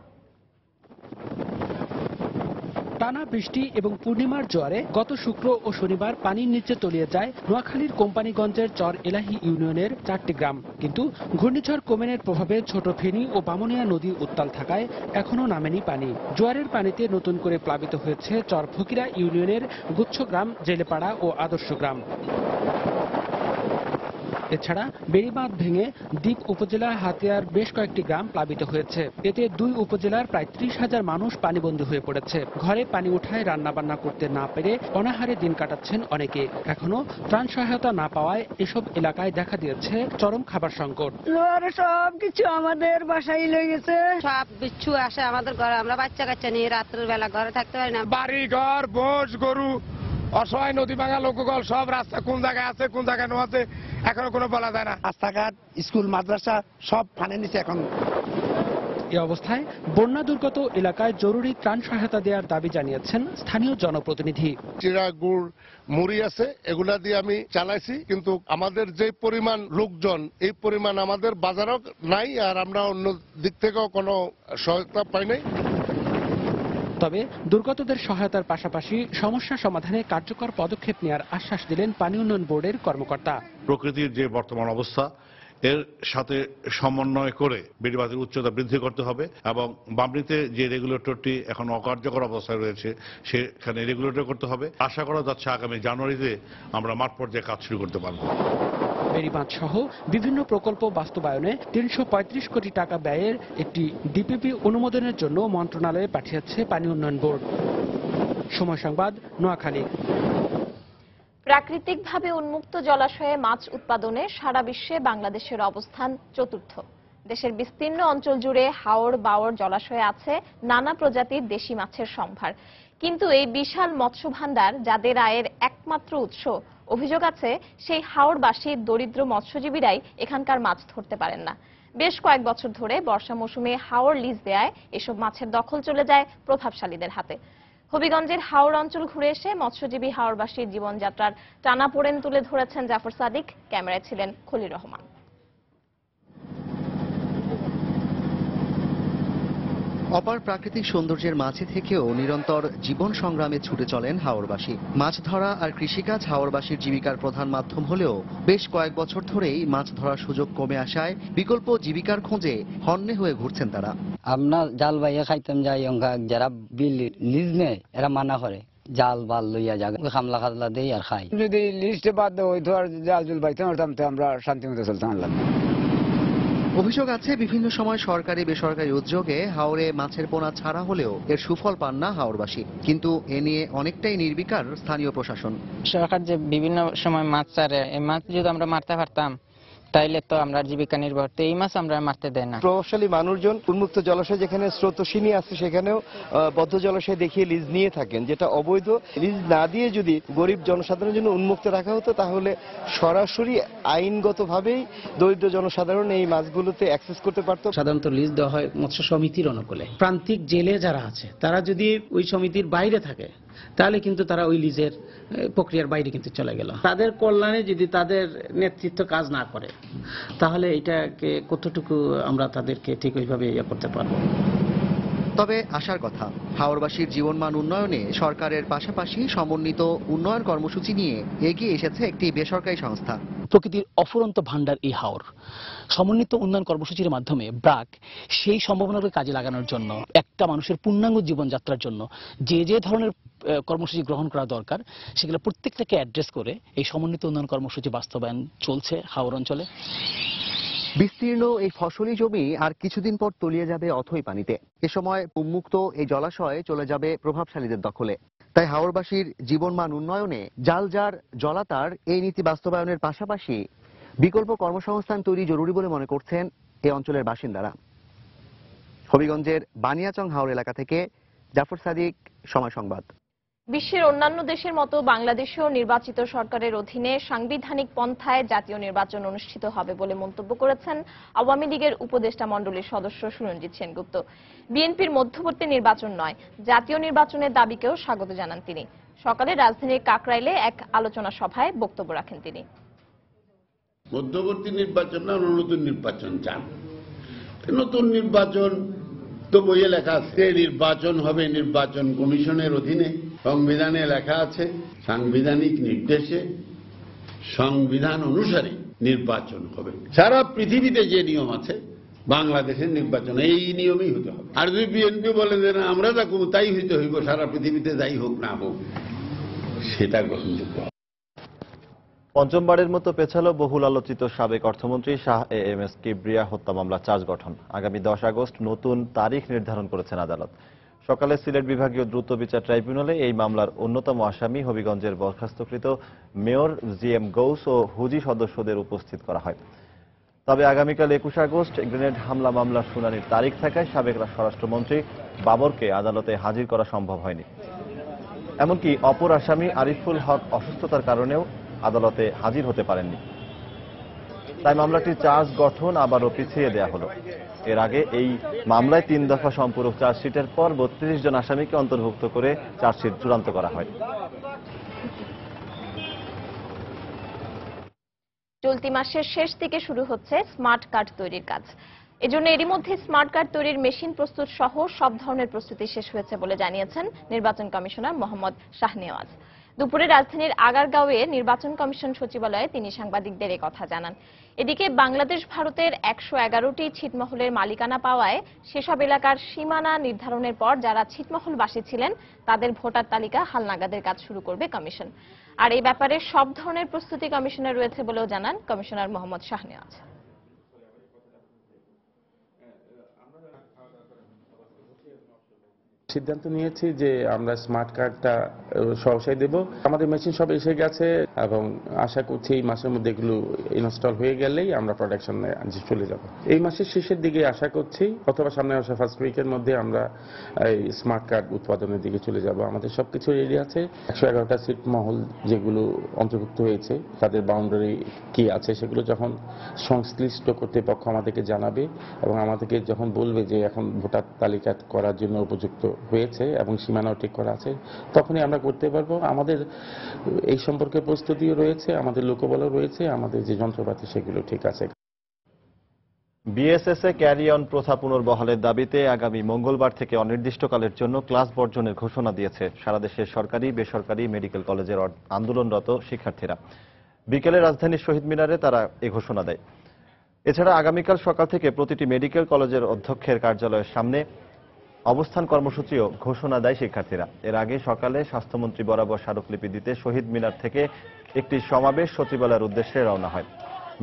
Speaker 2: টানা বৃষ্টি এবং পূর্ণিমার জোয়ারে গত শুক্র ও শনিবার পানির নিচে তলিয়ে যায় নোয়াখালীর কোম্পানিগঞ্জের চর এলাহি ইউনিয়নের 4টি গ্রাম। কিন্তু ঘূর্ণিঝড় কোমেনের প্রভাবে ছোট ফেনী ও বামুনিয়া নদী উত্তাল থাকায় এখনো নামেনি পানি। জোয়ারের পানিতে নতুন করে প্লাবিত হয়েছে চর ফকিরা ইউনিয়নের গুচ্ছ গ্রাম, জেলেপাড়া ও আদর্শ গ্রাম। এছাড়া বেড়িবাঁধ ভেঙে দ্বীপ উপজেলা হাতিয়ার বেশ কয়েকটি গ্রাম প্লাবিত হয়েছে। এতে 2 উপজেলার প্রায় 30,000 মানুষ পানিবন্দী হয়ে পড়েছে। ঘরে পানি উঠায় রান্নাবান্না করতে না পেরে অনাহারে দিন কাটাচ্ছেন অনেকে। এখনো ত্রাণ সহায়তা না পাওয়ায় এসব এলাকায় দেখা দিয়েছে চরম খাবার সংকট।
Speaker 3: সব কিছু আমাদের বাসায় লেগে গেছে, সব বিচ্ছু আসে আমাদের ঘরে, আমরা বাচ্চা কাচ্চা নিয়ে রাত্রের বেলা ঘরে থাকতে পারি না।
Speaker 4: বাড়ি ঘর, মোষ, গরু, অসহায় নদী ভাঙা লোকগল সব রাস্তা কোন জায়গায় আছে কোন জায়গায় আছে এখনো কোনো বলা যায় না। রাস্তাঘাট, স্কুল, মাদ্রাসা সব পানির নিচে এখন।
Speaker 2: এ অবস্থায় বন্যা দুর্গত এলাকায় জরুরি ত্রাণ সহায়তা দেওয়ার দাবি জানিয়েছেন স্থানীয় জনপ্রতিনিধি।
Speaker 12: চিড়া, গুড়, মুড়ি আছে, এগুলা দিয়ে আমি চালাইছি, কিন্তু আমাদের যে পরিমাণ লোকজন এই পরিমাণ আমাদের বাজারও নাই, আর আমরা অন্য দিক থেকেও কোনো সহায়তা পাই নাই।
Speaker 2: তবে দুর্গতদের সহায়তার পাশাপাশি সমস্যা সমাধানে কার্যকর পদক্ষেপ নেওয়ার আশ্বাস দিলেন পানি উন্নয়ন বোর্ডের কর্মকর্তা।
Speaker 6: প্রকৃতির যে বর্তমান অবস্থা এর সাথে সমন্বয় করে বেড়িবাঁধের উচ্চতা বৃদ্ধি করতে হবে এবং বামনিতে যে রেগুলেটরটি এখন অকার্যকর অবস্থায় রয়েছে সেখানে রেগুলেটর করতে হবে। আশা করা যাচ্ছে আগামী জানুয়ারিতে আমরা মাঠ পর্যায়ে কাজ শুরু করতে পারব।
Speaker 2: বেড়িবাঁধ সহ বিভিন্ন প্রকল্প বাস্তবায়নে 335 কোটি টাকা ব্যয়ের একটি ডিপিপি অনুমোদনের জন্য মন্ত্রণালয়ে পাঠিয়েছে পানি উন্নয়ন বোর্ড। সময় সংবাদ, নোয়াখালী।
Speaker 1: প্রাকৃতিকভাবে উন্মুক্ত জলাশয়ে মাছ উৎপাদনে সারা বিশ্বে বাংলাদেশের অবস্থান চতুর্থ। দেশের বিস্তীর্ণ অঞ্চল জুড়ে হাওর, বাওর জলাশয়ে আছে নানা প্রজাতির দেশি মাছের সম্ভার। কিন্তু এই বিশাল মৎস্য ভান্ডার যাদের আয়ের একমাত্র উৎস, অভিযোগ আছে সেই হাওরবাসী দরিদ্র মৎস্যজীবীরাই এখানকার মাছ ধরতে পারেন না। বেশ কয়েক বছর ধরে বর্ষা মৌসুমে হাওর লিজ দেয়ায় এসব মাছের দখল চলে যায় প্রভাবশালীদের হাতে। হবিগঞ্জের হাওর অঞ্চল ঘুরে এসে মৎস্যজীবী হাওরবাসীর জীবনযাত্রার টানাপোড়েন তুলে ধরেছেন জাফর সাদিক। ক্যামেরায় ছিলেন খলিল রহমান।
Speaker 7: অপার প্রাকৃতিক সৌন্দর্যের মাঝে থেকেও নিরন্তর জীবন সংগ্রামে ছুটে চলেন হাওরবাসী। মাছ ধরা আর কৃষিকাজ হাওরবাসীর জীবিকার প্রধান মাধ্যম হলেও বেশ কয়েক বছর ধরেই মাছ ধরার সুযোগ কমে আসায় বিকল্প জীবিকার খোঁজে হন্যে হয়ে ঘুরছেন তারা।
Speaker 25: আমরা জাল বাইয়া খাইতাম যাই, যারা বিল লিজ নেয় এরা মানা করে জাল বাল লইয়া যা খামলা খাজলা দেই আর খাই।
Speaker 8: যদি লিস্টে বাদ হইতো আর জাল জুল বাইতাম আমরা শান্তিমতো চলতাম।
Speaker 7: অভিযোগ আছে বিভিন্ন সময় সরকারি বেসরকারি উদ্যোগে হাওরে মাছের পোনা ছাড়া হলেও এর সুফল পান না হাওরবাসী। কিন্তু এ নিয়ে অনেকটাই নির্বিকার স্থানীয় প্রশাসন।
Speaker 9: সরকার যে বিভিন্ন সময় মাছ ছাড়ে, এই মাছ যদি আমরা মারতে পারতাম তাইলে তো আমরা জীবিকা নির্বাহ, এই মাছ আমরা মারতে দেয় না।
Speaker 28: প্রভাবশালী মানুষজন উন্মুক্ত জলাশয় যেখানে স্রোতস্বিনী আছে সেখানেও বদ্ধ জলাশয় দেখিয়ে লিজ নিয়ে থাকেন, যেটা অবৈধ। লিজ না দিয়ে যদি গরিব জনসাধারণের জন্য উন্মুক্ত রাখা হতো তাহলে সরাসরি আইনগতভাবেই দরিদ্র জনসাধারণ এই মাছগুলোতে অ্যাক্সেস করতে পারত।
Speaker 29: সাধারণত লিজ দেওয়া হয় মৎস্য সমিতির অনুকূলে। প্রান্তিক জেলে যারা আছে তারা যদি ওই সমিতির বাইরে থাকে তাহলে কিন্তু তারা ওই লিজের প্রক্রিয়ার বাইরে কিন্তু চলে গেল। তাদের কল্যাণে যদি তাদের নেতৃত্ব কাজ না করে তাহলে এটাকে কতটুকু আমরা তাদেরকে ঠিক ওইভাবে ইয়ে করতে পারবো।
Speaker 7: তবে আশার কথা, হাওরবাসীর জীবনমান উন্নয়নে সরকারের পাশাপাশি সমন্বিত উন্নয়ন কর্মসূচি নিয়ে এগিয়ে এসেছে একটি বেসরকারি সংস্থা।
Speaker 30: প্রকৃতির অফুরন্ত ভান্ডার এই হাওর সমন্বিত উন্নয়ন কর্মসূচির মাধ্যমে ব্রাক সেই সম্ভাবনাকে কাজে লাগানোর জন্য, একটা মানুষের পূর্ণাঙ্গ জীবনযাত্রার জন্য যে ধরনের কর্মসূচি গ্রহণ করা দরকার সেগুলো প্রত্যেকটাকে অ্যাড্রেস করে এই সমন্বিত উন্নয়ন কর্মসূচি বাস্তবায়ন চলছে হাওর অঞ্চলে।
Speaker 7: বিস্তীর্ণ এই ফসলি জমি আর কিছুদিন পর তলিয়ে যাবে অথই পানিতে। এ সময় উন্মুক্ত এই জলাশয় চলে যাবে প্রভাবশালীদের দখলে। তাই হাওরবাসীর জীবনমান উন্নয়নে জাল যার জলাতার এই নীতি বাস্তবায়নের পাশাপাশি বিকল্প কর্মসংস্থান তৈরি জরুরি বলে মনে করছেন এই অঞ্চলের বাসিন্দারা। হবিগঞ্জের বানিয়াচং হাওর এলাকা থেকে জাফর সাদিক, সময় সংবাদ।
Speaker 1: বিশ্বের অন্যান্য দেশের মতো বাংলাদেশেও নির্বাচিত সরকারের অধীনে সাংবিধানিক পন্থায় জাতীয় নির্বাচন অনুষ্ঠিত হবে বলে মন্তব্য করেছেন আওয়ামী লীগের উপদেষ্টা মণ্ডলীর সদস্য সুরঞ্জিত সেনগুপ্ত। বিএনপির মধ্যবর্তী নির্বাচন নয়, জাতীয় নির্বাচনের দাবিকেও স্বাগত জানান তিনি। সকালে রাজধানীর কাকরাইলে এক আলোচনা সভায় বক্তব্য রাখেন তিনি।
Speaker 31: মধ্যবর্তী নির্বাচন না, নতুন নির্বাচন চান। নতুন নির্বাচন
Speaker 10: তো বইয়ে লেখা আছে নির্বাচন হবে নির্বাচন কমিশনের অধীনে, সংবিধানে লেখা আছে সাংবিধানিক নির্দেশে সংবিধান অনুসারে নির্বাচন হবে। সারা পৃথিবীতে যে নিয়ম আছে বাংলাদেশের নির্বাচন এই নিয়মেই হতে হবে। আর যদি বিএনপি বলে যে না আমরা যা করবো তাই হইতে হইব, সারা পৃথিবীতে যাই হোক না হোক, সেটা গ্রহণযোগ্য।
Speaker 5: পঞ্চমবারের মতো পেছালো বহুল আলোচিত সাবেক অর্থমন্ত্রী শাহ এম এস কিবরিয়া হত্যা মামলা চার্জ গঠন। আগামী 10 আগস্ট নতুন তারিখ নির্ধারণ করেছেন আদালত। সকালে সিলেট বিভাগীয় দ্রুত বিচার ট্রাইব্যুনালে এই মামলার অন্যতম আসামি হবিগঞ্জের বরখাস্তকৃত মেয়র জিএম গৌস ও হুজি সদস্যদের উপস্থিত করা হয়। তবে আগামীকাল 21 আগস্ট গ্রেনেড হামলা মামলার শুনানির তারিখ থাকায় সাবেক স্বরাষ্ট্রমন্ত্রী বাবরকে আদালতে হাজির করা সম্ভব হয়নি। এমনকি অপর আসামি আরিফুল হক অসুস্থতার কারণেও আদালতে হাজির হতে পারেননি। তাই মামলাটির চার্জ গঠন আবারও পিছিয়ে দেওয়া হলো। এর আগে এই মামলায় 3 দফা সম্পূরক চার্জশিটের পর 32 জন আসামিকে অন্তর্ভুক্ত করে চার্জশিট চূড়ান্ত করা হয়।
Speaker 1: চলতি মাসের শেষ দিকে শুরু হচ্ছে স্মার্ট কার্ড তৈরির কাজ। এজন্য এরই মধ্যে স্মার্ট কার্ড তৈরির মেশিন প্রস্তুত সহ সব ধরনের প্রস্তুতি শেষ হয়েছে বলে জানিয়েছেন নির্বাচন কমিশনার মোহাম্মদ শাহনেওয়াজ। দুপুরে রাজধানীর আগারগাঁওয়ে নির্বাচন কমিশন সচিবালয়ে তিনি সাংবাদিকদের কথা জানান। এদিকে বাংলাদেশ ভারতের 111টি ছিটমহলের মালিকানা পাওয়ায় সেসব এলাকার সীমানা নির্ধারণের পর যারা ছিটমহলবাসী ছিলেন তাদের ভোটার তালিকা হালনাগাদের কাজ শুরু করবে কমিশন। আর এই ব্যাপারে সব ধরনের প্রস্তুতি কমিশনের রয়েছে বলেও জানান কমিশনার মোহাম্মদ শাহনেওয়াজ।
Speaker 11: সিদ্ধান্ত নিয়েছি যে আমরা স্মার্ট কার্ডটা সহসাই দেব। আমাদের মেশিন সব এসে গেছে এবং আশা করছি এই মাসের মধ্যে এগুলো ইনস্টল হয়ে গেলেই আমরা প্রোডাকশনে চলে যাব। এই মাসের শেষের দিকে আশা করছি অথবা সামনে আসা ফার্স্ট উইকের মধ্যে আমরা এই স্মার্ট কার্ড উৎপাদনের দিকে চলে যাব। আমাদের সবকিছু রেডি আছে। 111টা সিট মহল যেগুলো অন্তর্ভুক্ত হয়েছে তাদের বাউন্ডারি কি আছে সেগুলো যখন সংশ্লিষ্ট কর্তৃপক্ষ আমাদেরকে জানাবে এবং আমাদেরকে যখন বলবে যে এখন ভোটার তালিকা করার জন্য উপযুক্ত হয়েছে এবং সীমানাও ঠিক করা আছে তখনই আমরা করতে পারবো। আমাদের এই সম্পর্কে প্রস্তুতিও রয়েছে, আমাদের লোকবলও রয়েছে, আমাদের যে যন্ত্রপাতি সেগুলো ঠিক আছে।
Speaker 5: বিএসএস এ ক্যারি অন প্রথা পুনর্বহালের দাবিতে আগামী মঙ্গলবার থেকে অনির্দিষ্টকালের জন্য ক্লাস বর্জনের ঘোষণা দিয়েছে সারা দেশের সরকারি বেসরকারি মেডিকেল কলেজের আন্দোলনরত শিক্ষার্থীরা। বিকেলে রাজধানীর শহীদ মিনারে তারা এ ঘোষণা দেয়। এছাড়া আগামীকাল সকাল থেকে প্রতিটি মেডিকেল কলেজের অধ্যক্ষের কার্যালয়ের সামনে অবস্থান কর্মসূচিও ঘোষণা দেয় শিক্ষার্থীরা। এর আগে সকালে স্বাস্থ্যমন্ত্রী বরাবর স্মারকলিপি দিতে শহীদ মিনার থেকে একটি সমাবেশ সচিবালয়ের উদ্দেশ্যে রওনা হয়।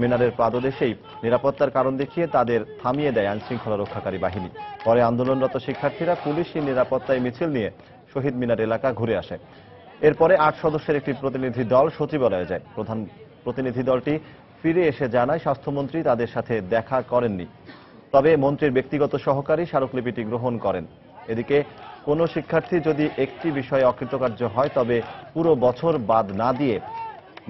Speaker 5: মিনারের পাদদেশেই নিরাপত্তার কারণ দেখিয়ে তাদের থামিয়ে দেয় আইনশৃঙ্খলা রক্ষাকারী বাহিনী। পরে আন্দোলনরত শিক্ষার্থীরা পুলিশি নিরাপত্তায় মিছিল নিয়ে শহীদ মিনার এলাকা ঘুরে আসে। এরপরে 8 সদস্যের একটি প্রতিনিধি দল সচিবালয়ে যায়। প্রধান প্রতিনিধি দলটি ফিরে এসে জানায় স্বাস্থ্যমন্ত্রী তাদের সাথে দেখা করেননি, তবে মন্ত্রীর ব্যক্তিগত সহকারী স্মারকলিপিটি গ্রহণ করেন। এদিকে কোনো শিক্ষার্থী যদি একটি বিষয়ে অকৃতকার্য হয় তবে পুরো বছর বাদ না দিয়ে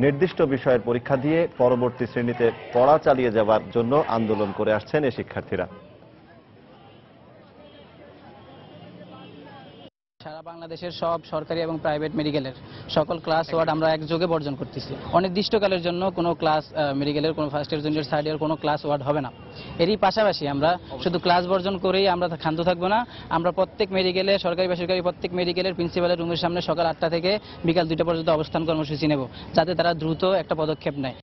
Speaker 5: নির্দিষ্ট বিষয়ের পরীক্ষা দিয়ে পরবর্তী শ্রেণীতে পড়া চালিয়ে যাওয়ার জন্য আন্দোলন করে আসছেন এই শিক্ষার্থীরা।
Speaker 30: সারা বাংলাদেশের সব সরকারি এবং প্রাইভেট মেডিকেলের সকল ক্লাস ওয়ার্ড আমরা একযোগে বর্জন করতেছি। অনির্দিষ্টকালের জন্য কোনো ক্লাস মেডিকেলের কোনো first year junior third year কোনো ক্লাস ওয়ার্ড হবে না। এরই পাশাপাশি আমরা শুধু ক্লাস বর্জন করেই আমরা ক্ষান্ত থাকবো না। আমরা প্রত্যেক মেডিকেলে সরকারি বেসরকারি প্রত্যেক মেডিকেলের প্রিন্সিপালের রুমের সামনে সকাল 8টা থেকে বিকাল 2টা পর্যন্ত অবস্থান কর্মসূচি নেব, যাতে তারা দ্রুত একটা পদক্ষেপ নেয়।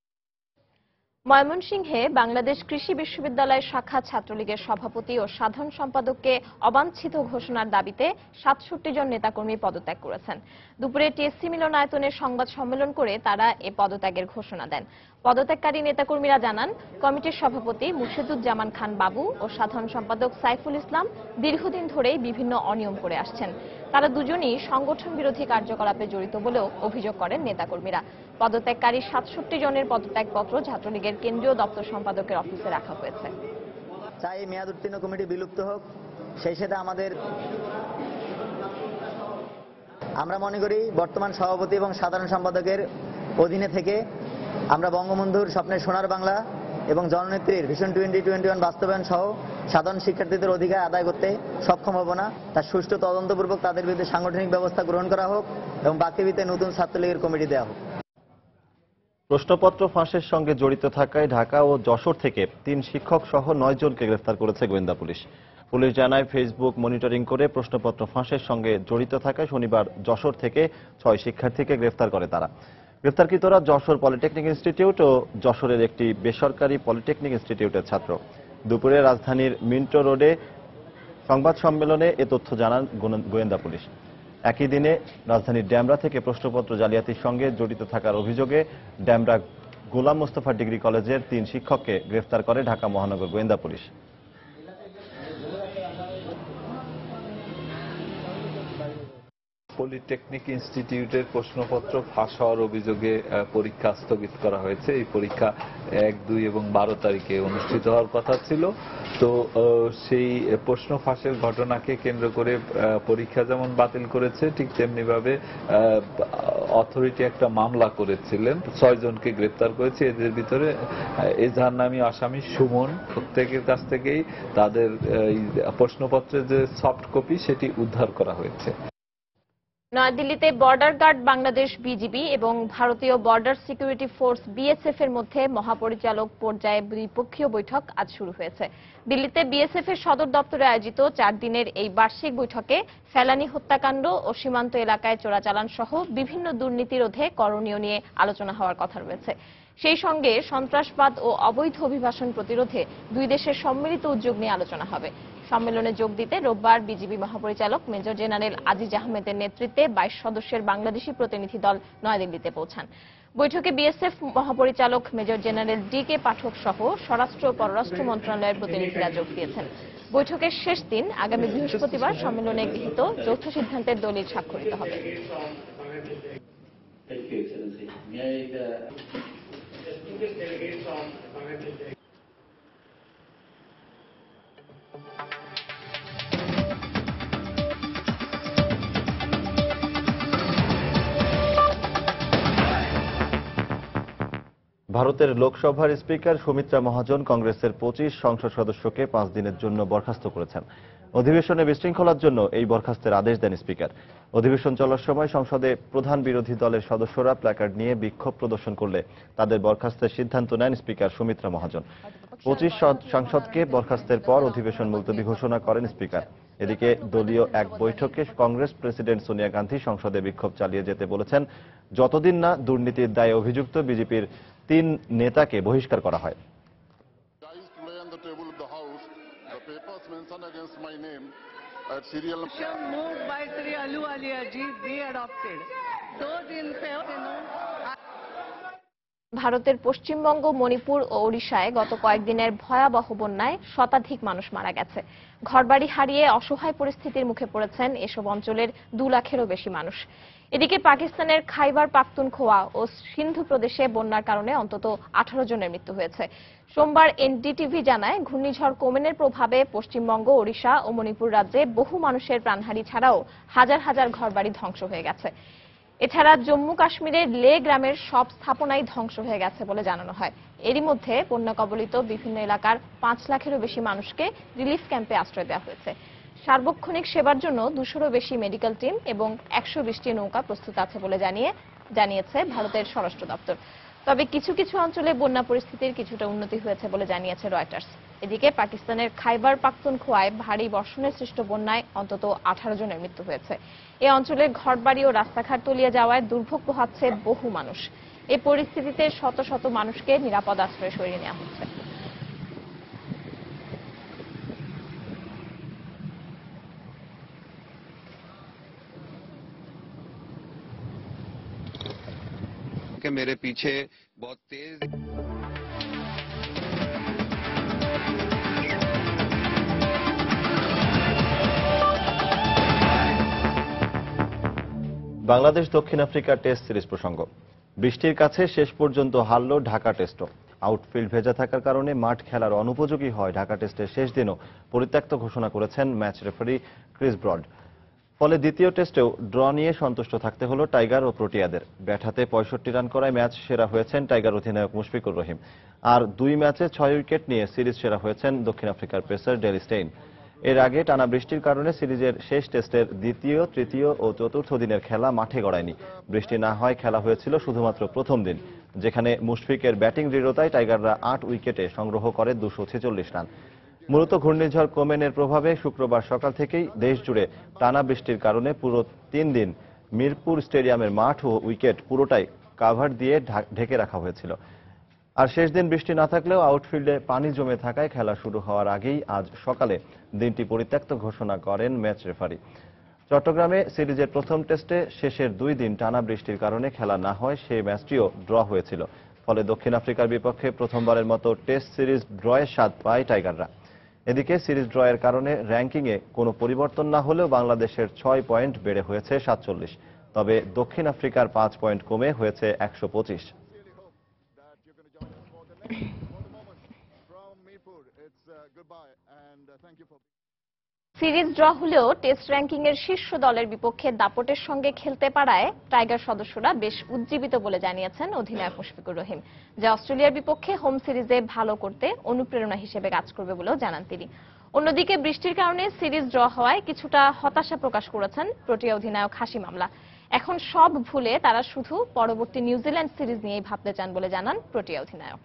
Speaker 1: ময়মনসিংহে বাংলাদেশ কৃষি বিশ্ববিদ্যালয় শাখা ছাত্রলীগের সভাপতি ও সাধারণ সম্পাদককে অবাঞ্ছিত ঘোষণার দাবিতে 67 জন নেতাকর্মী পদত্যাগ করেছেন। দুপুরে টিএসসি মিলনায়তনে সংবাদ সম্মেলন করে তারা এ পদত্যাগের ঘোষণা দেন। পদত্যাগকারী নেতাকর্মীরা জানান, কমিটির সভাপতি মুর্শিদুজ্জামান খান বাবু ও সাধারণ সম্পাদক সাইফুল ইসলাম দীর্ঘদিন ধরেই বিভিন্ন অনিয়ম করে আসছেন। তারা দুজনই সংগঠন বিরোধী কার্যকলাপে জড়িত বলেও অভিযোগ করেন নেতাকর্মীরা। পদত্যাগকারী 67 জনের পদত্যাগপত্র ছাত্রলীগের কেন্দ্রীয় দপ্তর সম্পাদকের অফিসে রাখা হয়েছে।
Speaker 13: চাই মেয়াদ উত্তীর্ণ কমিটি বিলুপ্ত হোক, সেই সাথে আমরা মনে করি বর্তমান সভাপতি এবং সাধারণ সম্পাদকের অধীনে থেকে আমরা বঙ্গবন্ধুর স্বপ্নের সোনার বাংলা এবং জননেত্রীর ভিশন 2021 বাস্তবায়ন সহ সাধারণ শিক্ষার্থীদের অধিকার আদায় করতে সক্ষম হব না। তার সুষ্ঠু তদন্তপূর্বক তাদের বিরুদ্ধে সাংগঠনিক ব্যবস্থা গ্রহণ করা হোক এবং বাকিবিতে নতুন ছাত্রলীগের কমিটি দেওয়া হোক।
Speaker 5: প্রশ্নপত্র ফাঁসের সঙ্গে জড়িত থাকায় ঢাকা ও যশোর থেকে 3 শিক্ষক সহ 9 জনকে গ্রেফতার করেছে গোয়েন্দা পুলিশ। পুলিশ জানায় ফেসবুক মনিটরিং করে প্রশ্নপত্র ফাঁসের সঙ্গে জড়িত থাকায় শনিবার যশোর থেকে 6 শিক্ষার্থীকে গ্রেফতার করে তারা। গ্রেফতারকৃতরা যশোর পলিটেকনিক ইনস্টিটিউট ও যশোরের একটি বেসরকারি পলিটেকনিক ইনস্টিটিউটের ছাত্র। দুপুরে রাজধানীর মিন্টো রোডে সংবাদ সম্মেলনে এ তথ্য জানান গোয়েন্দা পুলিশ। একই দিনে রাজধানীর ড্যামরা থেকে প্রশ্নপত্র জালিয়াতির সঙ্গে জড়িত থাকার অভিযোগে ড্যামরা গোলাম মোস্তফা ডিগ্রি কলেজের 3 শিক্ষককে গ্রেফতার করে ঢাকা মহানগর গোয়েন্দা পুলিশ।
Speaker 14: পলিটেকনিক ইনস্টিটিউটের প্রশ্নপত্র ফাঁস হওয়ার অভিযোগে পরীক্ষা স্থগিত করা হয়েছে। এই পরীক্ষা 1, 2 এবং 12 তারিখে অনুষ্ঠিত হওয়ার কথা ছিল। তো সেই প্রশ্ন ফাঁসের ঘটনাকে কেন্দ্র করে পরীক্ষা যেমন বাতিল করেছে, ঠিক তেমনিভাবে অথরিটি একটা মামলা করেছিলেন। 6 জনকে গ্রেপ্তার করেছে। এদের ভিতরে এজাহার নামী আসামি সুমন। প্রত্যেকের কাছ থেকেই তাদের প্রশ্নপত্রের যে সফট কপি সেটি উদ্ধার করা হয়েছে।
Speaker 1: নয়াদিল্লিতে বর্ডার গার্ড বাংলাদেশ বিজিবি এবং ভারতীয় বর্ডার সিকিউরিটি ফোর্স বিএসএফ এর মধ্যে মহাপরিচালক পর্যায়ে দ্বিপক্ষীয় বৈঠক আজ শুরু হয়েছে। দিল্লিতে বিএসএফ এর সদর দপ্তরে আয়োজিত 4 দিনের এই বার্ষিক বৈঠকে ফেলানি হত্যাকাণ্ড ও সীমান্ত এলাকায় চোরাচালান সহ বিভিন্ন দুর্নীতি রোধে করণীয় নিয়ে আলোচনা হওয়ার কথা রয়েছে। সেই সঙ্গে সন্ত্রাসবাদ ও অবৈধ অভিবাসন প্রতিরোধে দুই দেশের সম্মিলিত উদ্যোগ নিয়ে আলোচনা হবে। সম্মেলনে যোগ দিতে রোববার বিজিবি মহাপরিচালক মেজর জেনারেল আজিজ আহমেদের নেতৃত্বে 22 সদস্যের বাংলাদেশি প্রতিনিধি দল নয়াদিল্লিতে পৌঁছান। বৈঠকে বিএসএফ মহাপরিচালক মেজর জেনারেল ডি.কে পাঠক সহ স্বরাষ্ট্র ও পররাষ্ট্র মন্ত্রণালয়ের প্রতিনিধিরা যোগ দিয়েছেন। বৈঠকের শেষ দিন আগামী বৃহস্পতিবার সম্মেলনে গৃহীত যৌথ সিদ্ধান্তের দলিল স্বাক্ষরিত হবে।
Speaker 5: ভারতের লোকসভার স্পিকার সুমিত্রা মহাজন কংগ্রেসের 25 সংসদ সদস্যকে 5 দিনের জন্য বরখাস্ত করেছেন। অধিবেশনে বিশৃঙ্খলার জন্য এই বরখাস্তের আদেশ দেন স্পিকার। অধিবেশন চলার সময় সংসদে প্রধান বিরোধী দলের সদস্যরা প্ল্যাকার্ড নিয়ে বিক্ষোভ প্রদর্শন করলে তাদের বরখাস্তের সিদ্ধান্ত নেন স্পিকার সুমিত্রা মহাজন। 25 সাংসদকে বরখাস্তের পর অধিবেশন মুলতবি ঘোষণা করেন স্পিকার। এদিকে দলীয় এক বৈঠকে কংগ্রেস প্রেসিডেন্ট সোনিয়া গান্ধী সংসদে বিক্ষোভ চালিয়ে যেতে বলেছেন যতদিন না দুর্নীতির দায়ে অভিযুক্ত বিজেপির 3 নেতাকে বহিষ্কার করা হয়।
Speaker 1: ভারতের পশ্চিমবঙ্গ, মণিপুর ও ওড়িশায় গত কয়েকদিনের ভয়াবহ বন্যায় শতাধিক মানুষ মারা গেছে। ঘরবাড়ি হারিয়ে অসহায় পরিস্থিতির মুখে পড়েছেন এসব অঞ্চলের 2 লাখেরও বেশি মানুষ। এদিকে পাকিস্তানের খাইবার পাখতুনখোয়া ও সিন্ধু প্রদেশে বন্যার কারণে অন্তত 18 জনের মৃত্যু হয়েছে। সোমবার এনডিটিভি জানায় ঘূর্ণিঝড় কোমেনের প্রভাবে পশ্চিমবঙ্গ, ওড়িশা ও মণিপুর রাজ্যে বহু মানুষের প্রাণহানি ছাড়াও হাজার হাজার ঘরবাড়ি ধ্বংস হয়ে গেছে। এছাড়া জম্মু কাশ্মীরের লে গ্রামের সব স্থাপনাই ধ্বংস হয়ে গেছে বলে জানানো হয়। এরই মধ্যে বন্যা কবলিত বিভিন্ন এলাকার 5 লাখেরও বেশি মানুষকে রিলিফ ক্যাম্পে আশ্রয় দেওয়া হয়েছে। সার্বক্ষণিক সেবার জন্য 200-রও বেশি মেডিকেল টিম এবং 120টি নৌকা প্রস্তুত আছে বলে জানিয়েছে ভারতের স্বরাষ্ট্র দপ্তর। তবে কিছু কিছু অঞ্চলে বন্যা পরিস্থিতির কিছুটা উন্নতি হয়েছে বলে জানিয়েছে রয়টার্স। এদিকে পাকিস্তানের খাইবার পাখতুনখোয়ায় ভারী বর্ষণের সৃষ্ট বন্যায় অন্তত 18 জনের মৃত্যু হয়েছে। এই অঞ্চলের ঘরবাড়ি ও রাস্তাঘাট তলিয়ে যাওয়ায় দুর্ভোগ পোহাচ্ছে বহু মানুষ। এই পরিস্থিতিতে শত শত মানুষকে নিরাপদ আশ্রয়ে সরিয়ে নেওয়া হচ্ছে।
Speaker 15: मेरे पीछे बहुत तेज
Speaker 5: বাংলাদেশ দক্ষিণ আফ্রিকা টেস্ট সিরিজ প্রসঙ্গ। বৃষ্টির কাছে শেষ পর্যন্ত হারল ঢাকা টেস্টও। আউটফিল্ড ভেজা থাকার কারণে মাঠ খেলার অনুপযোগী হয় ঢাকা টেস্টের শেষ দিনও পরিত্যক্ত ঘোষণা করেছেন ম্যাচ রেফারি ক্রিস ব্রড। ফলে দ্বিতীয় টেস্টেও ড্র নিয়ে সন্তুষ্ট থাকতে হলো টাইগার ও প্রোটিয়াদের। ব্যাট হাতে 65 রান করায় ম্যাচ সেরা হয়েছেন টাইগার অধিনায়ক মুশফিকুর রহিম। আর 2 ম্যাচে 6 উইকেট নিয়ে সিরিজ সেরা হয়েছেন দক্ষিণ আফ্রিকার পেসার ডেল স্টেইন। এর আগে টানা বৃষ্টির কারণে সিরিজের শেষ টেস্টের দ্বিতীয়, তৃতীয় ও চতুর্থ দিনের খেলা মাঠে গড়ায়নি। বৃষ্টি না হয় খেলা হয়েছিল শুধুমাত্র প্রথম দিন, যেখানে মুশফিকের ব্যাটিং দৃঢ়তায় টাইগাররা 8 উইকেটে সংগ্রহ করে 246 রান। মূলত ঘূর্ণিঝড় কোমেনের প্রভাবে শুক্রবার সকাল থেকেই দেশ জুড়ে টানা বৃষ্টির কারণে পুরো 3 দিন মিরপুর স্টেডিয়ামের মাঠ ও উইকেট পুরোটাই কাভার দিয়ে ঢেকে রাখা হয়েছিল। আর শেষ দিন বৃষ্টি না থাকলেও আউটফিল্ডে পানি জমে থাকায় খেলা শুরু হওয়ার আগেই আজ সকালে দিনটি পরিত্যক্ত ঘোষণা করেন ম্যাচ রেফারি। চট্টগ্রামে সিরিজের প্রথম টেস্টে শেষের 2 দিন টানা বৃষ্টির কারণে খেলা না হয় সেই ম্যাচটিও ড্র হয়েছিল। ফলে দক্ষিণ আফ্রিকার বিপক্ষে প্রথমবারের মতো টেস্ট সিরিজ ড্রয়ের স্বাদ পায় টাইগাররা। এদিকে সিরিজ ড্রয়ের কারণে র্যাঙ্কিংয়ে কোনো পরিবর্তন না হলেও বাংলাদেশের 6 পয়েন্ট বেড়ে হয়েছে 47, তবে দক্ষিণ আফ্রিকার 5 পয়েন্ট কমে হয়েছে 125।
Speaker 1: সিরিজ ড্র হলেও টেস্ট র্যাঙ্কিং এর শীর্ষ দলের বিপক্ষে দাপটের সঙ্গে খেলতে পারায় টাইগার সদস্যরা বেশ উজ্জীবিত বলে জানিয়েছেন অধিনায়ক মুশফিকুর রহিম, যা অস্ট্রেলিয়ার বিপক্ষে হোম সিরিজে ভালো করতে অনুপ্রেরণা হিসেবে কাজ করবে বলেও জানান তিনি। অন্যদিকে বৃষ্টির কারণে সিরিজ ড্র হওয়ায় কিছুটা হতাশা প্রকাশ করেছেন প্রোটিয়া অধিনায়ক হাশিম আমলা। এখন সব ভুলে তারা শুধু পরবর্তী নিউজিল্যান্ড সিরিজ নিয়েই ভাবতে চান বলে জানান প্রোটিয়া অধিনায়ক।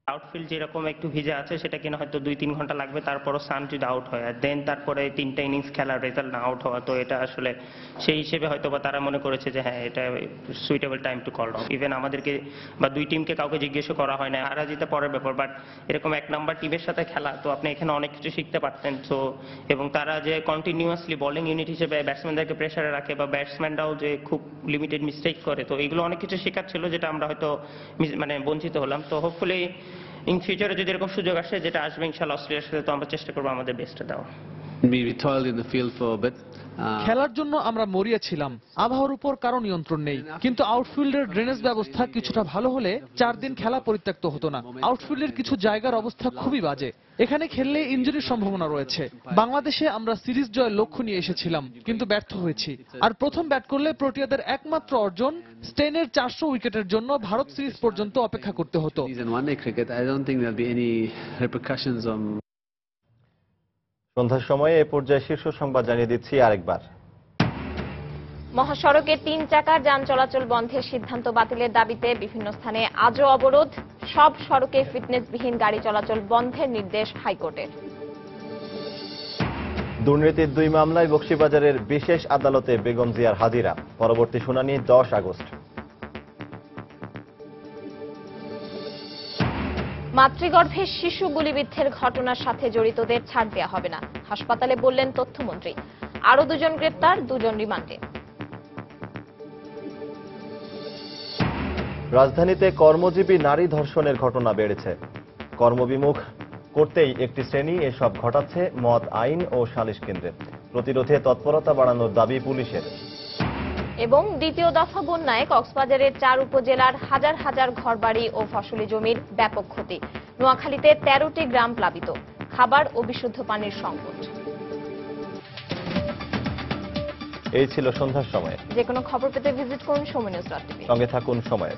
Speaker 16: আউটফিল্ড যেরকম একটু ভিজে আছে সেটা কিনা হয়তো 2-3 ঘন্টা লাগবে, তারপরও সান যদি আউট হয় আর দেন তারপরে 3টা ইনিংস খেলার রেজাল্ট না আউট হওয়া, তো এটা আসলে সেই হিসেবে হয়তো বা তারা মনে করেছে যে হ্যাঁ এটা suitable time to call down. Even আমাদেরকে বা 2 টিমকে কাউকে জিজ্ঞেসও করা হয় না, হারা জিতে পরের ব্যাপার, বাট এরকম 1 নাম্বার টিমের সাথে খেলা, তো আপনি এখানে অনেক কিছু শিখতে পারতেন। তো এবং তারা যে কন্টিনিউয়াসলি বোলিং ইউনিট হিসেবে ব্যাটসম্যানদেরকে প্রেসারে রাখে বা ব্যাটসম্যানরাও যে খুব লিমিটেড মিস্টেক করে, তো এগুলো অনেক কিছু শেখার ছিল যেটা আমরা হয়তো বঞ্চিত হলাম। তো হোপফুলি ইন ফিউচারে যদি এরকম সুযোগ আসে, যেটা আসবে ইনশাআল্লাহ অস্ট্রেলিয়ার সাথে, তো আমরা চেষ্টা করবো আমাদের বেস্টটা দেওয়া।
Speaker 17: খেলার জন্য আমরা মরিয়া ছিলাম, আবহাওয়ার উপর কারো নিয়ন্ত্রণ নেই, কিন্তু আউটফিল্ডের ড্রেনেজ ব্যবস্থা কিছুটা ভালো হলে 4 দিন খেলা পরিত্যক্ত হতো না। আউটফিল্ডের কিছু জায়গার অবস্থা খুবই বাজে, এখানে খেললে ইনজুরির সম্ভাবনা রয়েছে। বাংলাদেশে আমরা সিরিজ জয়ের লক্ষ্য নিয়ে এসেছিলাম, কিন্তু ব্যর্থ হয়েছি। আর প্রথম ব্যাট করলে প্রোটিয়াদের একমাত্র অর্জন স্টেনের 400 উইকেটের জন্য ভারত সিরিজ পর্যন্ত অপেক্ষা করতে হতো।
Speaker 5: সন্ধ্যার সময়ে এ পর্যায়ে শীর্ষ সংবাদ জানিয়ে দিচ্ছি আরেকবার।
Speaker 1: মহাসড়কে 3 চাকার যান চলাচল বন্ধের সিদ্ধান্ত বাতিলের দাবিতে বিভিন্ন স্থানে আজও অবরোধ। সব সড়কে ফিটনেসবিহীন গাড়ি চলাচল বন্ধের নির্দেশ হাইকোর্টের।
Speaker 5: দুর্নীতির 2 মামলায় বকশীবাজারের বিশেষ আদালতে বেগম জিয়ার হাজিরা। পরবর্তী শুনানি 10 আগস্ট।
Speaker 1: মাতৃগর্ভে শিশু গুলিবিদ্ধের ঘটনার সাথে জড়িতদের ছাড় দেওয়া হবে না, হাসপাতালে বললেন তথ্যমন্ত্রী। আরো 2 জন গ্রেপ্তার, 2 জন রিমান্ডে।
Speaker 5: রাজধানীতে কর্মজীবী নারী ধর্ষণের ঘটনা বেড়েছে। কর্মবিমুখ করতেই একটি শ্রেণী এসব ঘটাচ্ছে মত আইন ও সালিশ কেন্দ্রে। প্রতিরোধে তৎপরতা বাড়ানোর দাবি পুলিশের।
Speaker 1: এবং দ্বিতীয় দফা বন্যায় কক্সবাজারের 4 উপজেলার হাজার হাজার ঘরবাড়ি ও ফসলি জমির ব্যাপক ক্ষতি। নোয়াখালীতে 13টি গ্রাম প্লাবিত, খাবার ও বিশুদ্ধ পানির সংকট।
Speaker 5: এই ছিল সন্ধ্যার সময়।
Speaker 1: যে কোনো খবর পেতে ভিজিট করুন সময় নিউজ.tv।
Speaker 5: সঙ্গে থাকুন সময়।